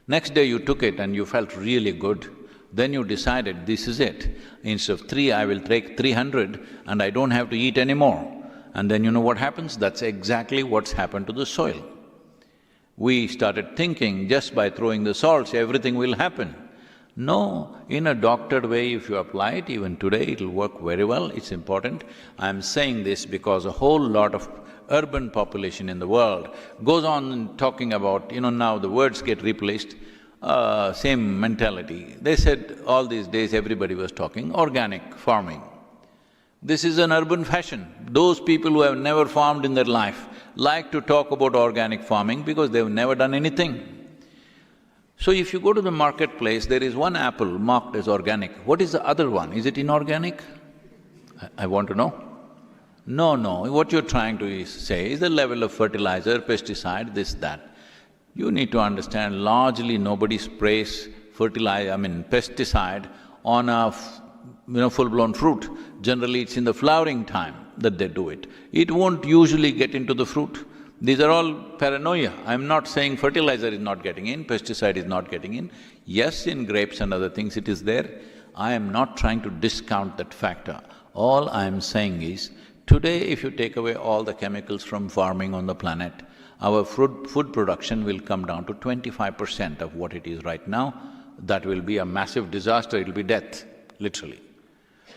Next day you took it and you felt really good. Then you decided, this is it. Instead of 3, I will take 300 and I don't have to eat anymore. And then you know what happens? That's exactly what's happened to the soil. We started thinking just by throwing the salts, everything will happen. No, in a doctored way, if you apply it, even today, it'll work very well, it's important. I'm saying this because a whole lot of urban population in the world goes on talking about, now the words get replaced, same mentality. They said all these days everybody was talking organic farming. This is an urban fashion. Those people who have never farmed in their life like to talk about organic farming because they've never done anything. So if you go to the marketplace, there is one apple marked as organic. What is the other one? Is it inorganic? I want to know. No, what you're trying to say is the level of fertilizer, pesticide, this, that. You need to understand, largely nobody sprays pesticide on a full-blown fruit. Generally, it's in the flowering time that they do it. It won't usually get into the fruit. These are all paranoia. I'm not saying fertilizer is not getting in, pesticide is not getting in. Yes, in grapes and other things it is there. I am not trying to discount that factor. All I am saying is, today if you take away all the chemicals from farming on the planet, our food production will come down to 25% of what it is right now. That will be a massive disaster, it'll be death, literally.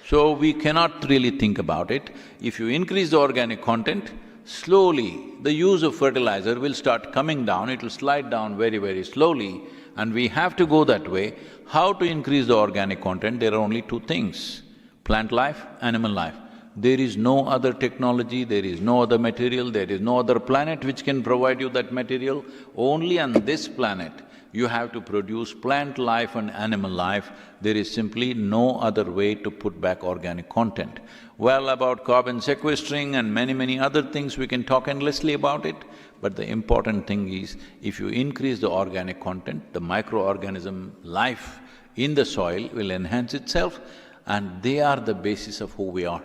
So we cannot really think about it. If you increase the organic content, slowly the use of fertilizer will start coming down, it'll slide down very, very slowly, and we have to go that way. How to increase the organic content? There are only two things: plant life, animal life. There is no other technology, there is no other material, there is no other planet which can provide you that material. Only on this planet you have to produce plant life and animal life. There is simply no other way to put back organic content. Well, about carbon sequestering and many other things, we can talk endlessly about it, but the important thing is, if you increase the organic content, the microorganism life in the soil will enhance itself, and they are the basis of who we are.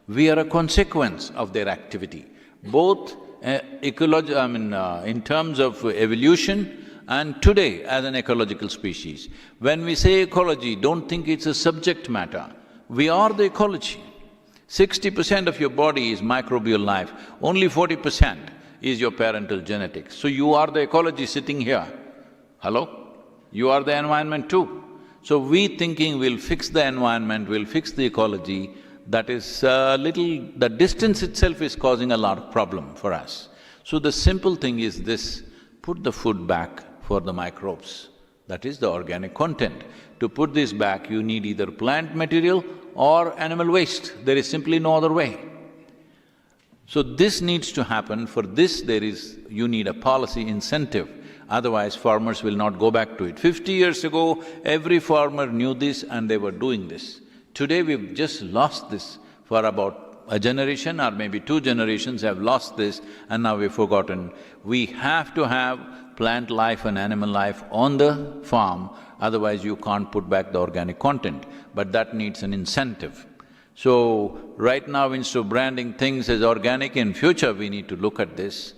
We are a consequence of their activity, both in terms of evolution and today as an ecological species. When we say ecology, don't think it's a subject matter. We are the ecology. 60% of your body is microbial life, only 40% is your parental genetics. So you are the ecology sitting here. Hello? You are the environment too. So we thinking we'll fix the environment, we'll fix the ecology, that is the distance itself is causing a lot of problem for us. So the simple thing is this: put the food back for the microbes. That is the organic content. To put this back, you need either plant material or animal waste. There is simply no other way. So this needs to happen. For this you need a policy incentive, otherwise farmers will not go back to it. 50 years ago, every farmer knew this and they were doing this. Today we've just lost this for about a generation or maybe 2 generations have lost this, and now we've forgotten. We have to have plant life and animal life on the farm, otherwise you can't put back the organic content, but that needs an incentive. So, right now instead of branding things as organic, in future we need to look at this.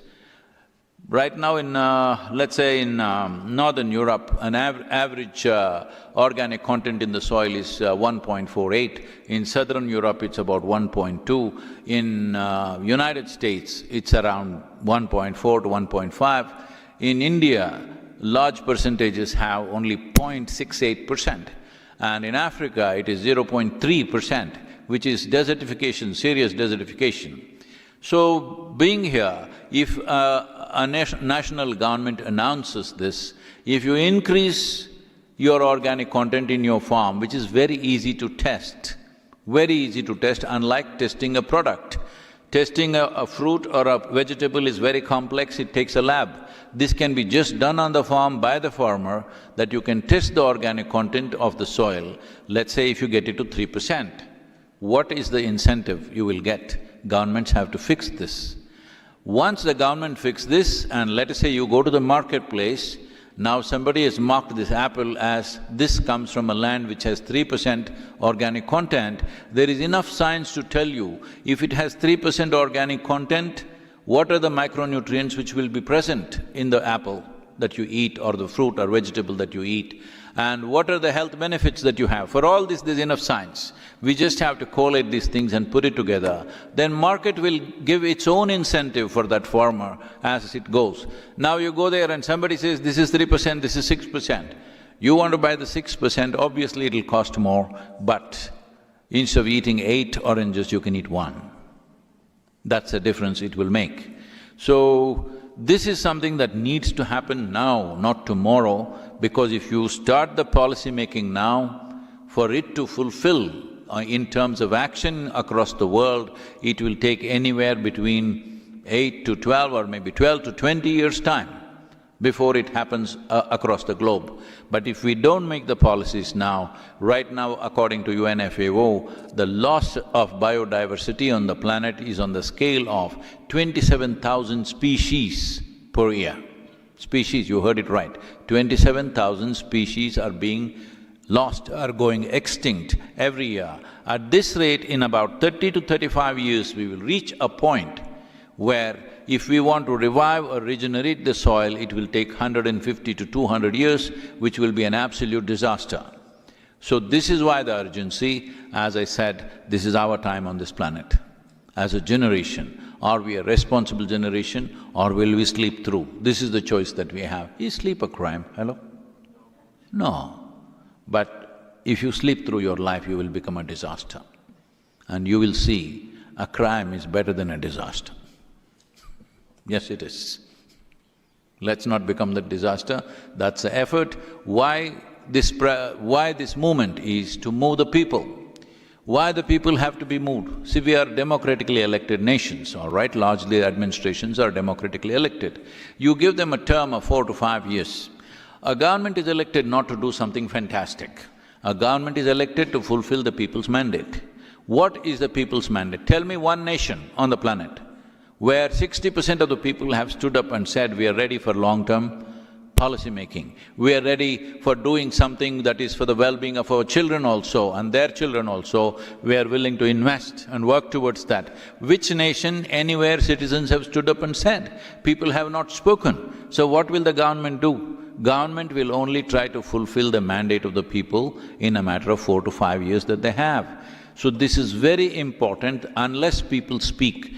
Right now in, let's say in Northern Europe, an average organic content in the soil is 1.48. In Southern Europe, it's about 1.2. In United States, it's around 1.4 to 1.5. In India, large percentages have only 0.68%. And in Africa, it is 0.3%, which is desertification, serious desertification. So, being here, if a national government announces this, if you increase your organic content in your farm, which is very easy to test, unlike testing a product. Testing a fruit or a vegetable is very complex, it takes a lab. This can be just done on the farm by the farmer, that you can test the organic content of the soil. Let's say if you get it to 3%, what is the incentive you will get? Governments have to fix this. Once the government fixes this, and let us say you go to the marketplace, now somebody has marked this apple as this comes from a land which has 3% organic content, there is enough science to tell you, if it has 3% organic content, what are the micronutrients which will be present in the apple that you eat or the fruit or vegetable that you eat, and what are the health benefits that you have. For all this, there's enough science. We just have to collate these things and put it together. Then market will give its own incentive for that farmer as it goes. Now you go there and somebody says, this is 3%, this is 6%. You want to buy the 6%, obviously it'll cost more, but instead of eating 8 oranges, you can eat 1. That's the difference it will make. So, this is something that needs to happen now, not tomorrow, because if you start the policy making now, for it to fulfill in terms of action across the world, it will take anywhere between 8 to 12 or maybe 12 to 20 years' time before it happens across the globe. But if we don't make the policies now, right now according to UNFAO, the loss of biodiversity on the planet is on the scale of 27,000 species per year. Species, you heard it right, 27,000 species are being lost, are going extinct every year. At this rate, in about 30 to 35 years, we will reach a point where if we want to revive or regenerate the soil, it will take 150 to 200 years, which will be an absolute disaster. So this is why the urgency, as I said, this is our time on this planet. As a generation, are we a responsible generation or will we sleep through? This is the choice that we have. Is sleep a crime? Hello? No. But if you sleep through your life, you will become a disaster. And you will see a crime is better than a disaster. Yes, it is. Let's not become the disaster. That's the effort. Why this movement is to move the people. Why the people have to be moved? See, we are democratically elected nations, all right? Largely administrations are democratically elected. You give them a term of 4 to 5 years. A government is elected not to do something fantastic. A government is elected to fulfill the people's mandate. What is the people's mandate? Tell me one nation on the planet where 60% of the people have stood up and said, we are ready for long-term policy making. We are ready for doing something that is for the well-being of our children also and their children also. We are willing to invest and work towards that. Which nation, anywhere citizens have stood up and said? People have not spoken. So what will the government do? Government will only try to fulfill the mandate of the people in a matter of 4 to 5 years that they have. So this is very important. Unless people speak,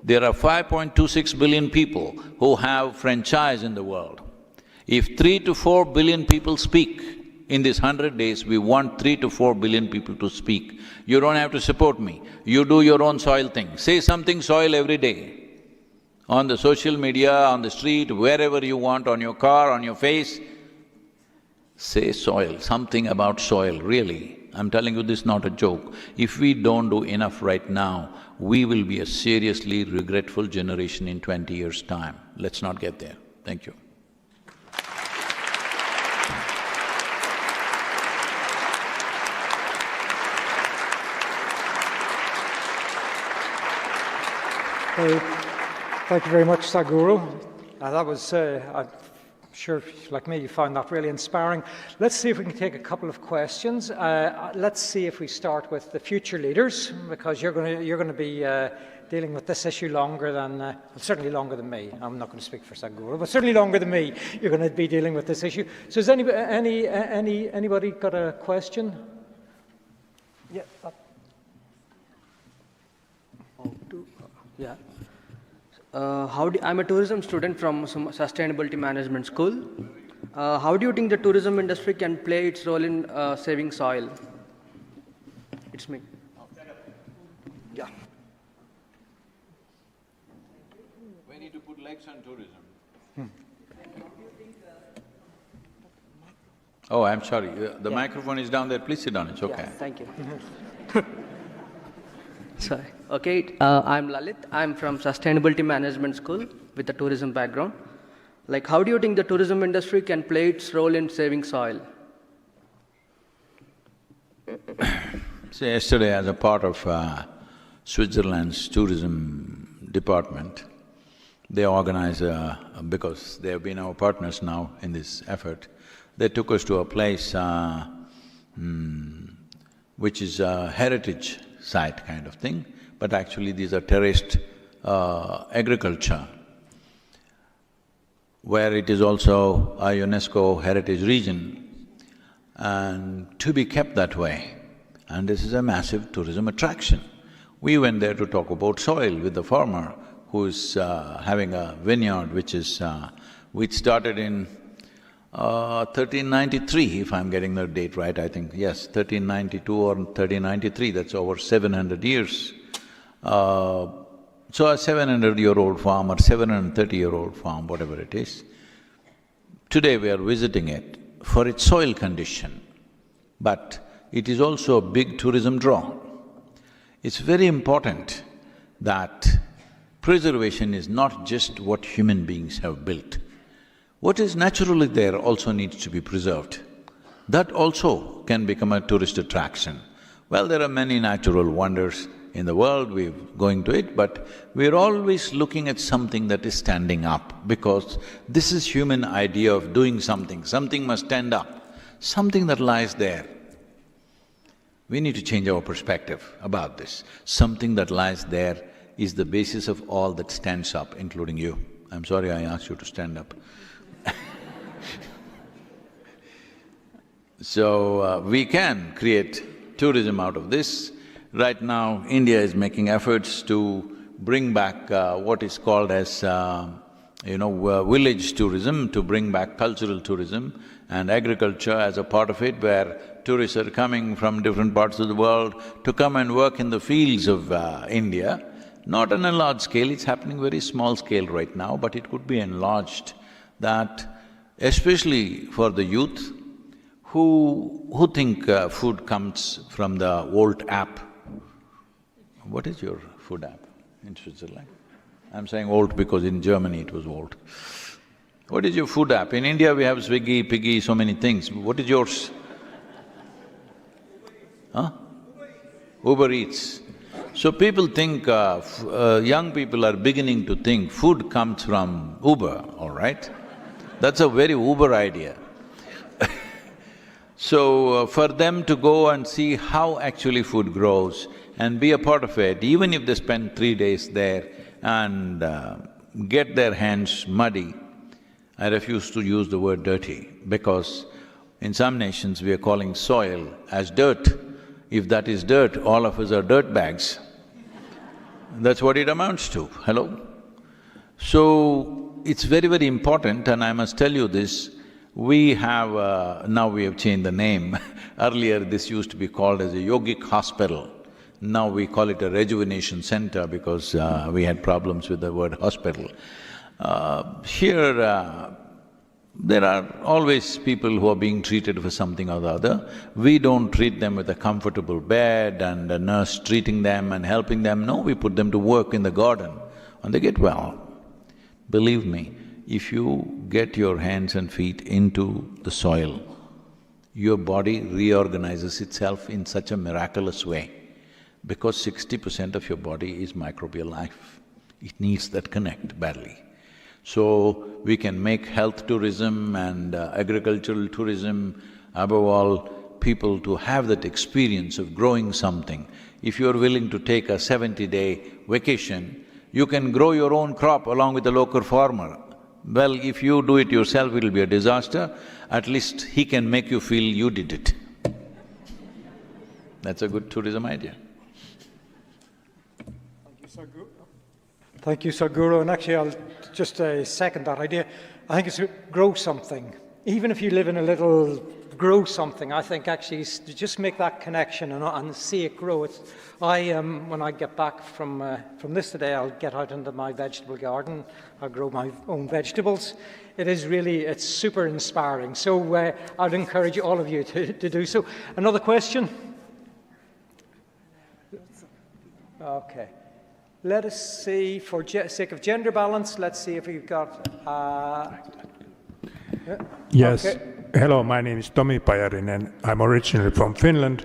there are 5.26 billion people who have franchise in the world. If 3 to 4 billion people speak, in these 100 days, we want 3 to 4 billion people to speak. You don't have to support me, you do your own soil thing. Say something soil every day. On the social media, on the street, wherever you want, on your car, on your face, say soil, something about soil, really. I'm telling you this, not a joke. If we don't do enough right now, we will be a seriously regretful generation in 20 years' time. Let's not get there. Thank you. Thank you very much, Sadhguru. That was, I'm sure, like me, you found that really inspiring. Let's see if we can take a couple of questions. Let's see if we start with the future leaders, because you're going to be dealing with this issue longer than, certainly longer than me. I'm not going to speak for Sadhguru, but certainly longer than me. You're going to be dealing with this issue. So has anybody got a question? Yeah. Yeah. I'm a tourism student from Sustainability Management School. How do you think the tourism industry can play its role in saving soil? It's me. Yeah. We need to put legs on tourism. Oh, I'm sorry, the microphone is down there, please sit down, it's okay. Yeah, thank you. Sorry. Okay, I'm Lalit. I'm from Sustainability Management School with a tourism background. Like, how do you think the tourism industry can play its role in saving soil? See, yesterday as a part of Switzerland's tourism department, they organized because they have been our partners now in this effort, they took us to a place which is a heritage site kind of thing, but actually these are terraced agriculture, where it is also a UNESCO heritage region and to be kept that way. And this is a massive tourism attraction. We went there to talk about soil with the farmer who's having a vineyard which started in 1393, if I'm getting the date right, I think, yes, 1392 or 1393, that's over 700 years. So a 700-year-old farm or 730-year-old farm, whatever it is, today we are visiting it for its soil condition, but it is also a big tourism draw. It's very important that preservation is not just what human beings have built. What is naturally there also needs to be preserved. That also can become a tourist attraction. Well, there are many natural wonders in the world, we're going to it, but we're always looking at something that is standing up, because this is human idea of doing something, something must stand up, something that lies there. We need to change our perspective about this. Something that lies there is the basis of all that stands up, including you. I'm sorry I asked you to stand up. So, we can create tourism out of this. Right now, India is making efforts to bring back what is called as, village tourism, to bring back cultural tourism and agriculture as a part of it, where tourists are coming from different parts of the world to come and work in the fields of India. Not on a large scale, it's happening very small scale right now, but it could be enlarged, that especially for the youth who think food comes from the Volt app. What is your food app in Switzerland? I'm saying Volt because in Germany it was Volt. What is your food app? In India we have Swiggy, Piggy, so many things. What is yours? Huh? Uber Eats. So people think, young people are beginning to think food comes from Uber, all right? That's a very Uber idea. So, for them to go and see how actually food grows and be a part of it, even if they spend 3 days there and get their hands muddy, I refuse to use the word dirty, because in some nations we are calling soil as dirt. If that is dirt, all of us are dirt bags. That's what it amounts to, hello? So, it's very, very important, and I must tell you this, we have… now we have changed the name. Earlier this used to be called as a yogic hospital. Now we call it a rejuvenation center because we had problems with the word hospital. Here, there are always people who are being treated for something or the other. We don't treat them with a comfortable bed and a nurse treating them and helping them. No, we put them to work in the garden and they get well. Believe me, if you get your hands and feet into the soil, your body reorganizes itself in such a miraculous way, because 60% of your body is microbial life. It needs that connect badly. So, we can make health tourism and agricultural tourism, above all, people to have that experience of growing something. If you're willing to take a 70-day vacation, you can grow your own crop along with the local farmer. Well, if you do it yourself, it'll be a disaster. At least he can make you feel you did it. That's a good tourism idea. Thank you, Sadhguru. And actually, I'll just second that idea. I think it's grow something. Even if you live in a little, grow something. I think actually to just make that connection and see it grow. When I get back from this today, I'll get out into my vegetable garden. I'll grow my own vegetables. It's super inspiring. So I'd encourage all of you to do so. Another question? Okay. Let us see, for sake of gender balance, let's see if we've got… Yes. Okay. Hello, my name is Tomi Pajarinen. I'm originally from Finland.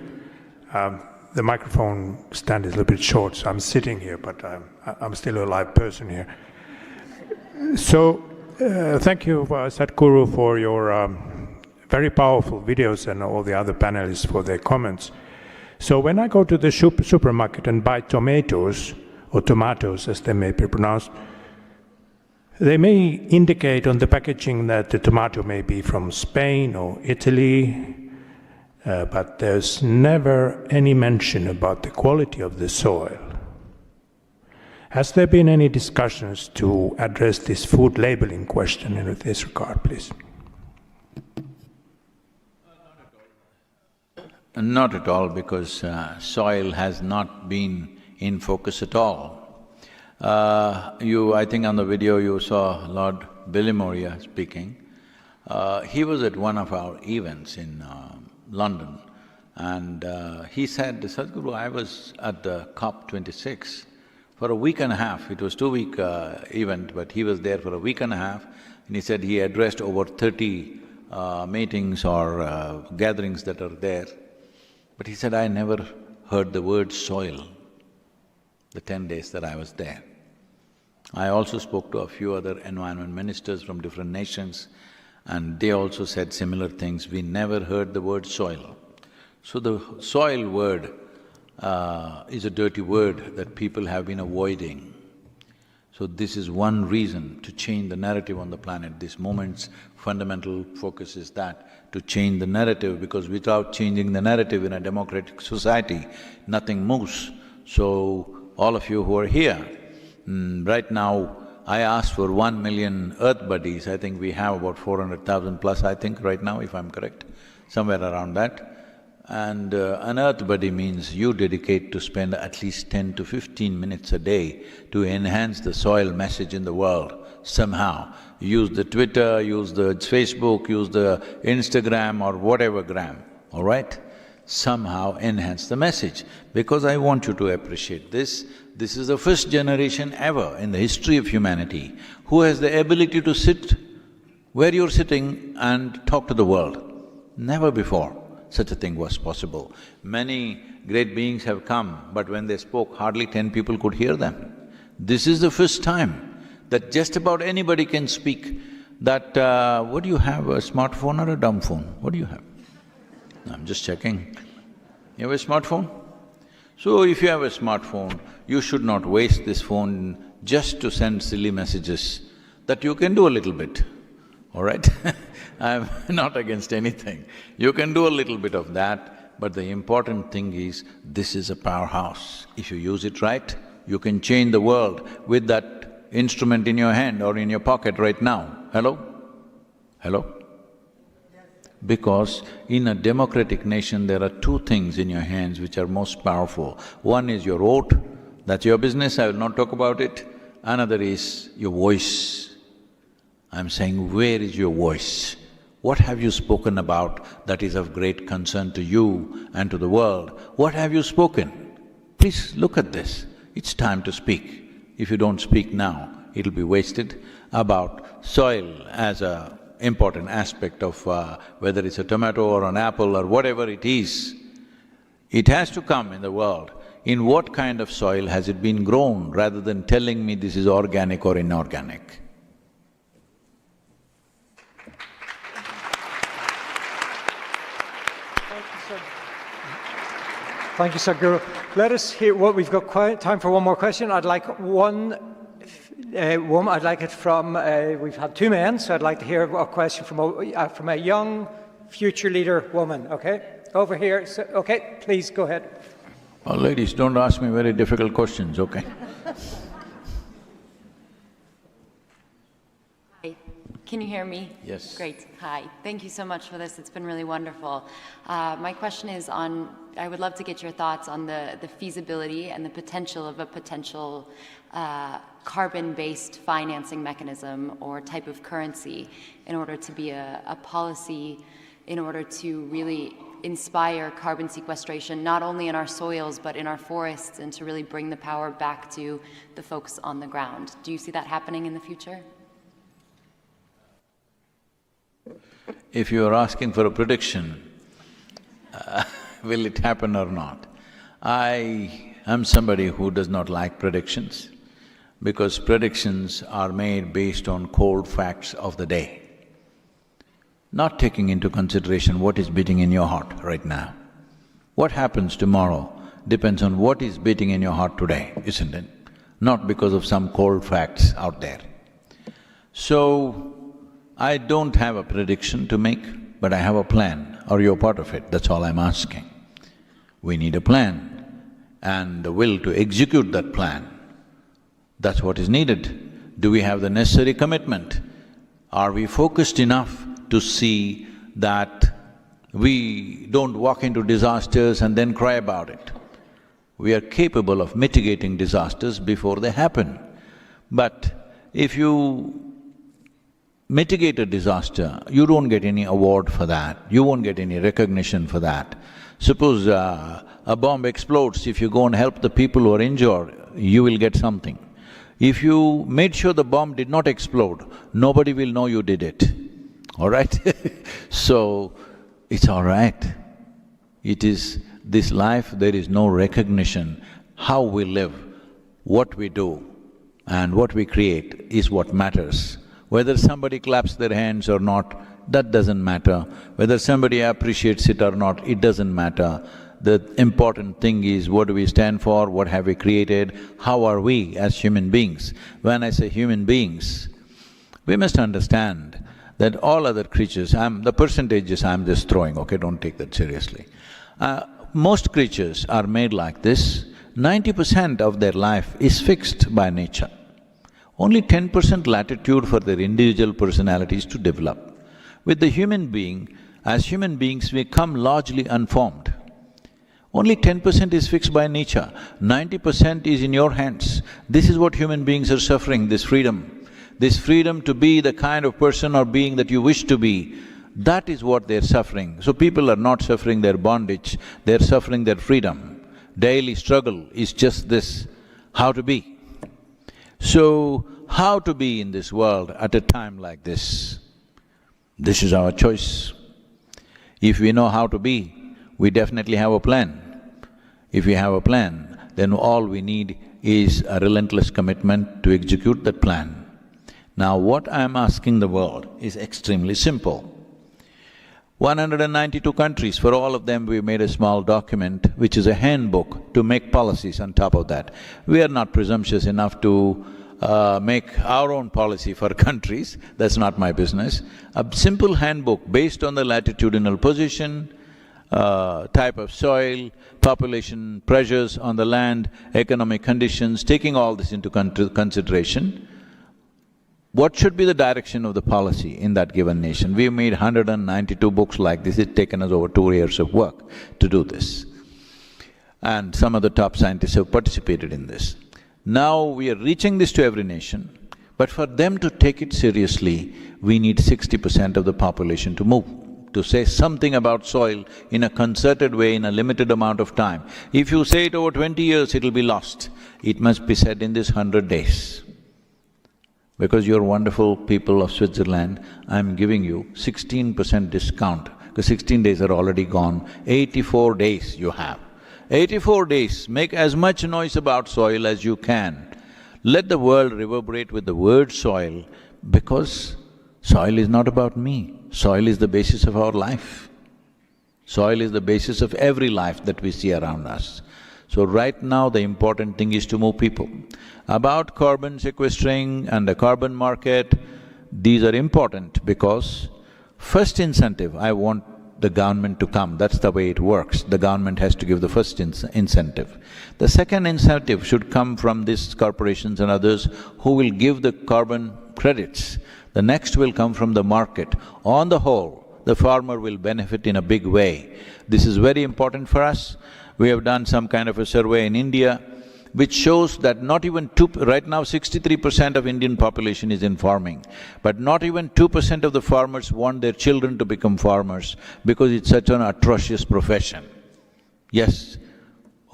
The microphone stand is a little bit short, so I'm sitting here, but I'm still a live person here. So, thank you, Sadhguru, for your very powerful videos and all the other panelists for their comments. So when I go to the supermarket and buy tomatoes, or tomatoes as they may be pronounced, they may indicate on the packaging that the tomato may be from Spain or Italy, but there's never any mention about the quality of the soil. Has there been any discussions to address this food labeling question in this regard, please? Not at all, because soil has not been in focus at all. I think on the video you saw Lord Bilimoria speaking. He was at one of our events in London, and he said, Sadhguru, I was at the COP26 for a week and a half. It was 2-week event, but he was there for a week and a half, and he said he addressed over 30 meetings or gatherings that are there. But he said, I never heard the word soil the 10 days that I was there. I also spoke to a few other environment ministers from different nations, and they also said similar things. We never heard the word soil. So the soil word is a dirty word that people have been avoiding. So this is one reason to change the narrative on the planet. This movement's fundamental focus is that, to change the narrative, because without changing the narrative in a democratic society, nothing moves. So all of you who are here, right now I asked for 1 million Earth buddies. I think we have about 400,000 plus, I think, right now, if I'm correct, somewhere around that. And an Earth buddy means you dedicate to spend at least 10 to 15 minutes a day to enhance the soil message in the world somehow. Use the Twitter, use the Facebook, use the Instagram or whatever gram, all right? Somehow enhance the message, because I want you to appreciate this. This is the first generation ever in the history of humanity who has the ability to sit where you're sitting and talk to the world. Never before such a thing was possible. Many great beings have come, but when they spoke, hardly 10 people could hear them. This is the first time that just about anybody can speak. That… what do you have, a smartphone or a dumb phone? What do you have? I'm just checking. You have a smartphone? So if you have a smartphone, you should not waste this phone just to send silly messages. That you can do a little bit, all right? I'm not against anything. You can do a little bit of that, but the important thing is, this is a powerhouse. If you use it right, you can change the world with that instrument in your hand or in your pocket right now. Hello? Hello? Because in a democratic nation, there are two things in your hands which are most powerful. One is your vote, that's your business, I will not talk about it. Another is your voice. I'm saying, where is your voice? What have you spoken about that is of great concern to you and to the world? What have you spoken? Please look at this. It's time to speak. If you don't speak now, it'll be wasted. About soil as a important aspect of whether it's a tomato or an apple or whatever it is, it has to come in the world. In what kind of soil has it been grown, rather than telling me this is organic or inorganic? Thank you, Sadhguru. Let us hear what… we've got time for one more question. I'd like one woman, I'd like it from… we've had two men, so I'd like to hear a question from a young future leader woman, okay? Over here, so, okay, please go ahead. Oh, ladies, don't ask me very difficult questions, okay? Can you hear me? Yes. Great. Hi. Thank you so much for this. It's been really wonderful. My question is on… I would love to get your thoughts on the feasibility and the potential of a potential carbon-based financing mechanism or type of currency in order to be a policy in order to really inspire carbon sequestration, not only in our soils, but in our forests, and to really bring the power back to the folks on the ground. Do you see that happening in the future? If you are asking for a prediction, will it happen or not? I am somebody who does not like predictions, because predictions are made based on cold facts of the day, not taking into consideration what is beating in your heart right now. What happens tomorrow depends on what is beating in your heart today, isn't it? Not because of some cold facts out there. So, I don't have a prediction to make, but I have a plan, or you're part of it, that's all I'm asking. We need a plan and the will to execute that plan. That's what is needed. Do we have the necessary commitment? Are we focused enough to see that we don't walk into disasters and then cry about it? We are capable of mitigating disasters before they happen. But if you mitigate a disaster, you don't get any award for that, you won't get any recognition for that. Suppose a bomb explodes, if you go and help the people who are injured, you will get something. If you made sure the bomb did not explode, nobody will know you did it, all right? So, it's all right. It is this life, there is no recognition. How we live, what we do and what we create is what matters. Whether somebody claps their hands or not, that doesn't matter. Whether somebody appreciates it or not, it doesn't matter. The important thing is, what do we stand for, what have we created, how are we as human beings? When I say human beings, we must understand that all other creatures, the percentages I'm just throwing, okay, don't take that seriously. Most creatures are made like this. 90% of their life is fixed by nature. Only 10% latitude for their individual personalities to develop. With the human being, as human beings, we come largely unformed. Only 10% is fixed by nature, 90% is in your hands. This is what human beings are suffering, this freedom. This freedom to be the kind of person or being that you wish to be, that is what they're suffering. So people are not suffering their bondage, they're suffering their freedom. Daily struggle is just this, how to be. So, how to be in this world at a time like this? This is our choice. If we know how to be, we definitely have a plan. If we have a plan, then all we need is a relentless commitment to execute that plan. Now, what I'm asking the world is extremely simple. 192 countries, for all of them we made a small document which is a handbook to make policies on top of that. We are not presumptuous enough to make our own policy for countries, that's not my business. A simple handbook based on the latitudinal position, type of soil, population pressures on the land, economic conditions, taking all this into consideration. What should be the direction of the policy in that given nation? We've made 192 books like this, it's taken us over 2 years of work to do this. And some of the top scientists have participated in this. Now we are reaching this to every nation, but for them to take it seriously, we need 60% of the population to move, to say something about soil in a concerted way in a limited amount of time. If you say it over 20 years, it'll be lost. It must be said in this 100 days. Because you're wonderful people of Switzerland, I'm giving you 16% discount, because 16 days are already gone, 84 days you have. 84 days, make as much noise about soil as you can. Let the world reverberate with the word soil, because soil is not about me, soil is the basis of our life. Soil is the basis of every life that we see around us. So right now the important thing is to move people. About carbon sequestering and the carbon market, these are important because first incentive, I want the government to come, that's the way it works. The government has to give the first incentive. The second incentive should come from these corporations and others who will give the carbon credits. The next will come from the market. On the whole, the farmer will benefit in a big way. This is very important for us. We have done some kind of a survey in India which shows that not even right now 63% of Indian population is in farming, but not even 2% of the farmers want their children to become farmers because it's such an atrocious profession. Yes,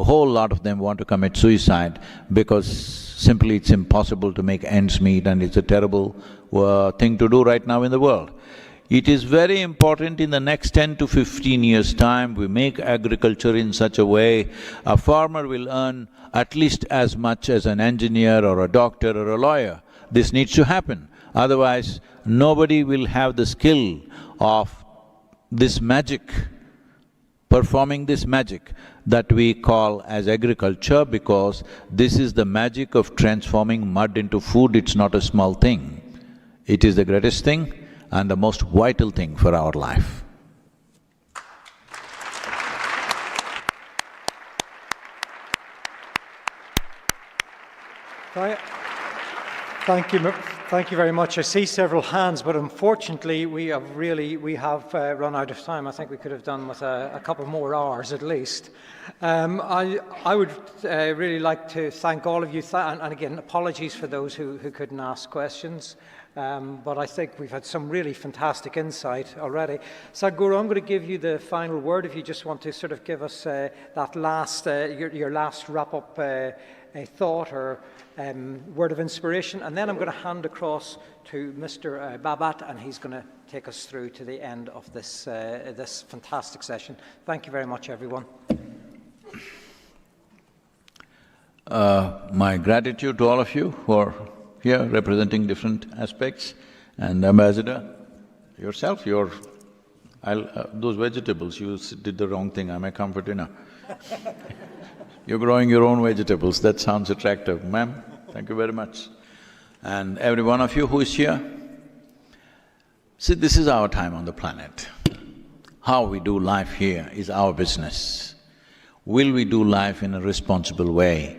a whole lot of them want to commit suicide because simply it's impossible to make ends meet and it's a terrible thing to do right now in the world. It is very important in the next 10 to 15 years' time, we make agriculture in such a way, a farmer will earn at least as much as an engineer or a doctor or a lawyer. This needs to happen, otherwise nobody will have the skill of this magic, performing this magic that we call as agriculture, because this is the magic of transforming mud into food, it's not a small thing. It is the greatest thing and the most vital thing for our life. Thank you very much. I see several hands, but unfortunately we have run out of time. I think we could have done with a couple more hours at least. I would really like to thank all of you, and again, apologies for those who couldn't ask questions. But I think we've had some really fantastic insight already. Sadhguru, I'm going to give you the final word if you just want to sort of give us that last, your last wrap-up thought or word of inspiration, and then I'm going to hand across to Mr. Babat, and he's going to take us through to the end of this, this fantastic session. Thank you very much, everyone. My gratitude to all of you who are here representing different aspects, and Ambassador, yourself, those vegetables, you did the wrong thing, I'm a comforter now. You're growing your own vegetables, that sounds attractive. Ma'am, thank you very much. And every one of you who is here, see, this is our time on the planet. How we do life here is our business. Will we do life in a responsible way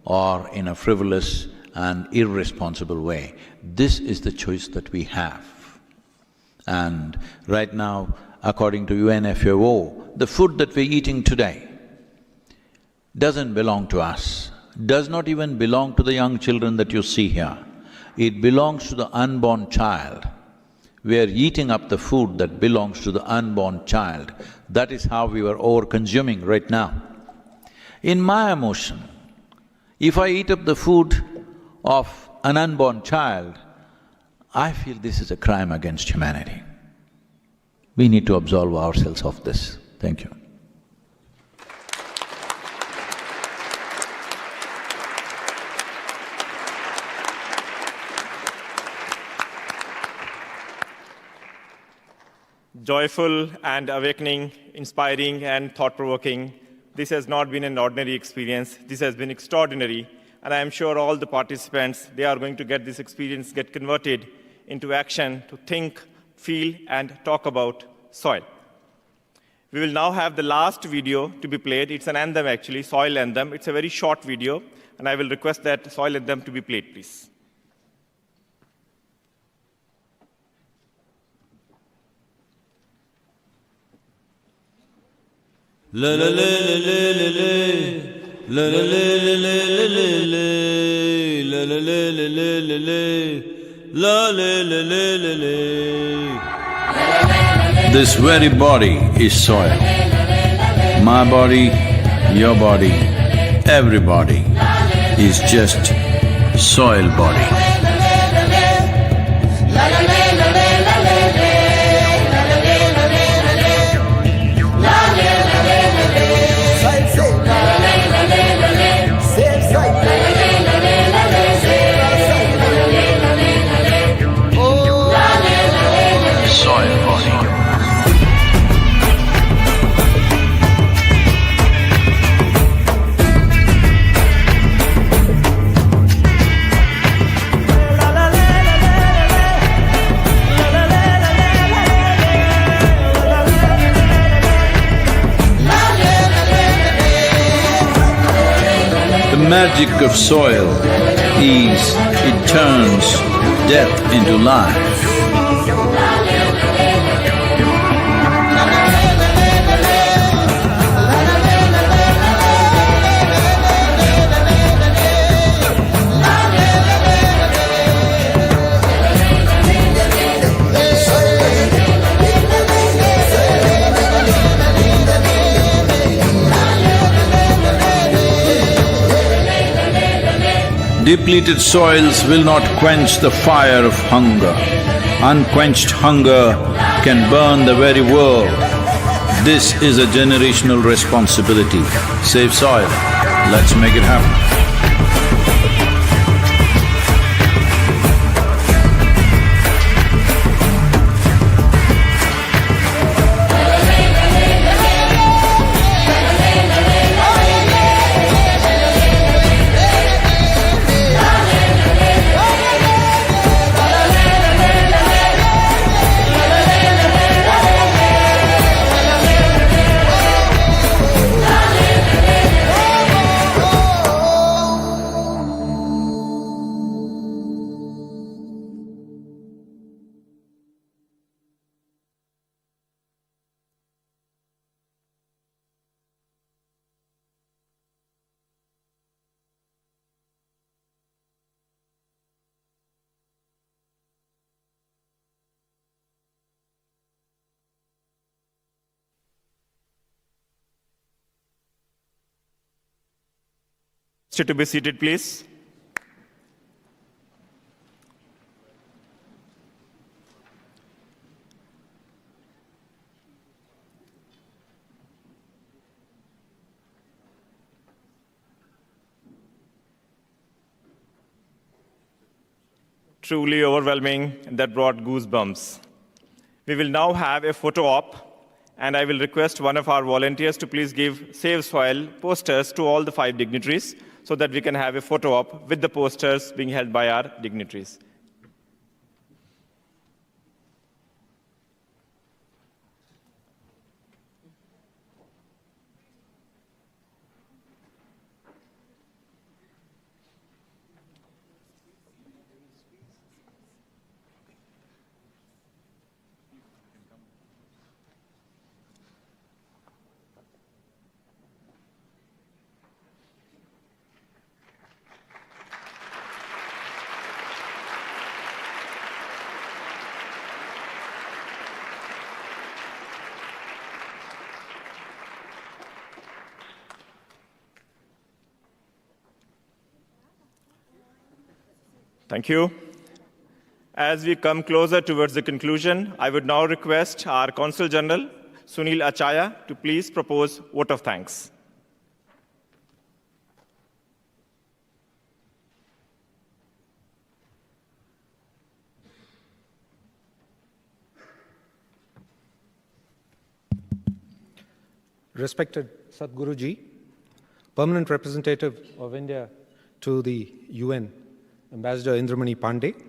or in a frivolous and irresponsible way? This is the choice that we have. And right now, according to UNFAO, the food that we're eating today doesn't belong to us, does not even belong to the young children that you see here. It belongs to the unborn child. We are eating up the food that belongs to the unborn child. That is how we are over-consuming right now. In my emotion, if I eat up the food of an unborn child, I feel this is a crime against humanity. We need to absolve ourselves of this. Thank you. Joyful and awakening, inspiring and thought-provoking. This has not been an ordinary experience. This has been extraordinary. And I am sure all the participants, they are going to get this experience, get converted into action to think, feel, and talk about soil. We will now have the last video to be played. It's an anthem actually, soil anthem. It's a very short video, and I will request that soil anthem to be played, please. La la la la la la la la la la la la la la la la la. This very body is soil. My body, your body, everybody is just soil body. The magic of soil is it turns death into life. Depleted soils will not quench the fire of hunger. Unquenched hunger can burn the very world. This is a generational responsibility. Save soil. Let's make it happen. To be seated, please. Truly overwhelming, that brought goosebumps. We will now have a photo op, and I will request one of our volunteers to please give Save Soil posters to all the 5 dignitaries so that we can have a photo op with the posters being held by our dignitaries. Thank you. As we come closer towards the conclusion, I would now request our Consul General, Sunil Achaya, to please propose vote of thanks. Respected Sadhguru Ji, Permanent Representative of India to the UN, Ambassador Indramani Pandey,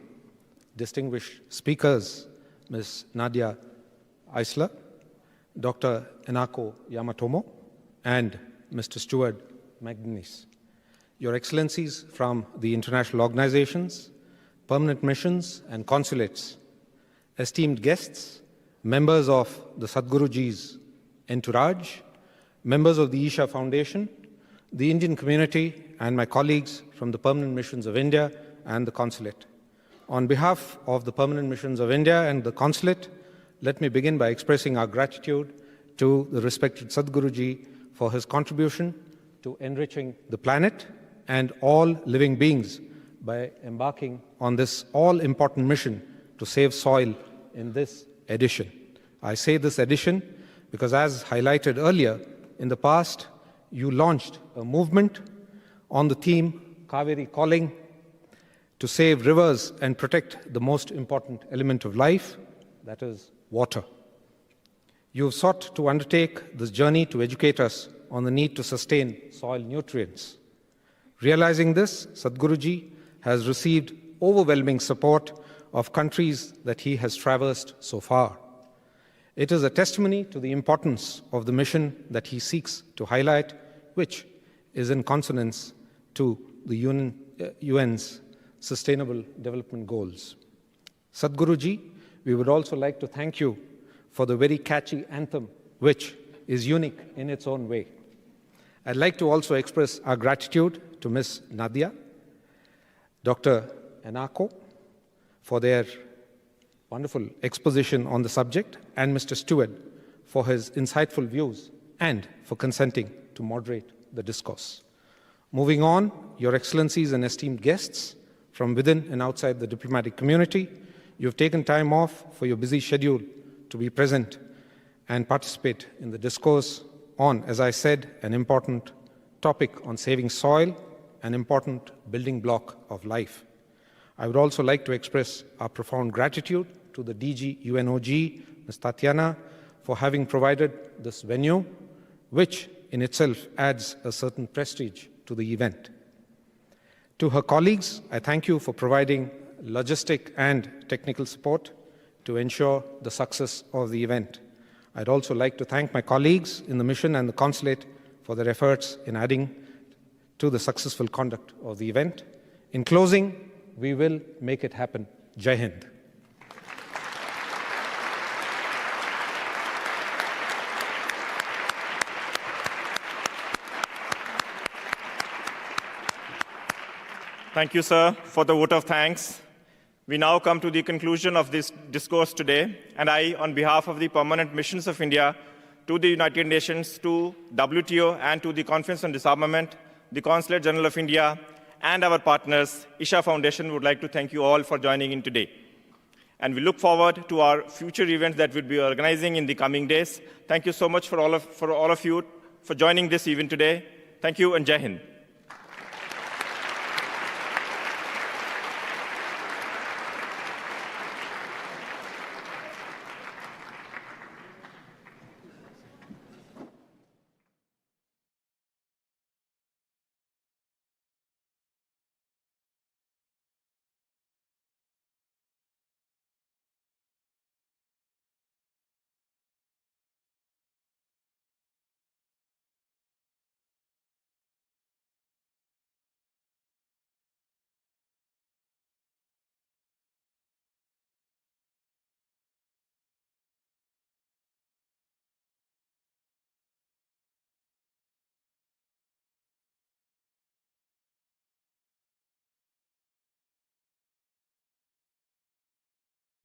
distinguished speakers, Ms. Nadia Eisler, Dr. Enako Yamatomo, and Mr. Stuart McGuinness. Your Excellencies from the international organizations, permanent missions, and consulates, esteemed guests, members of the Sadhguru Ji's entourage, members of the Isha Foundation, the Indian community, and my colleagues from the Permanent Missions of India and the Consulate. On behalf of the Permanent Missions of India and the Consulate, let me begin by expressing our gratitude to the respected Sadhguru Ji for his contribution to enriching the planet and all living beings by embarking on this all-important mission to save soil in this edition. I say this edition because, as highlighted earlier, in the past, you launched a movement on the theme Kaveri Calling to save rivers and protect the most important element of life, that is water. You have sought to undertake this journey to educate us on the need to sustain soil nutrients. Realizing this, Sadhguru Ji has received overwhelming support of countries that he has traversed so far. It is a testimony to the importance of the mission that he seeks to highlight, which is in consonance to the UN's Sustainable Development Goals. Sadhguru Ji, we would also like to thank you for the very catchy anthem, which is unique in its own way. I'd like to also express our gratitude to Ms. Nadia, Dr. Enako, for their wonderful exposition on the subject, and Mr. Stewart for his insightful views and for consenting to moderate the discourse. Moving on, Your Excellencies and esteemed guests from within and outside the diplomatic community, you have taken time off for your busy schedule to be present and participate in the discourse on, as I said, an important topic on saving soil, an important building block of life. I would also like to express our profound gratitude to the DG UNOG, Ms. Tatiana, for having provided this venue, which in itself adds a certain prestige to the event. To her colleagues, I thank you for providing logistic and technical support to ensure the success of the event. I'd also like to thank my colleagues in the mission and the consulate for their efforts in adding to the successful conduct of the event. In closing, we will make it happen. Jai Hind. Thank you, sir, for the vote of thanks. We now come to the conclusion of this discourse today, and I, on behalf of the Permanent Missions of India to the United Nations, to WTO, and to the Conference on Disarmament, the Consulate General of India, and our partners, Isha Foundation, would like to thank you all for joining in today. And we look forward to our future events that we'll be organizing in the coming days. Thank you so much for all of you for joining this event today. Thank you, and Jai Hind.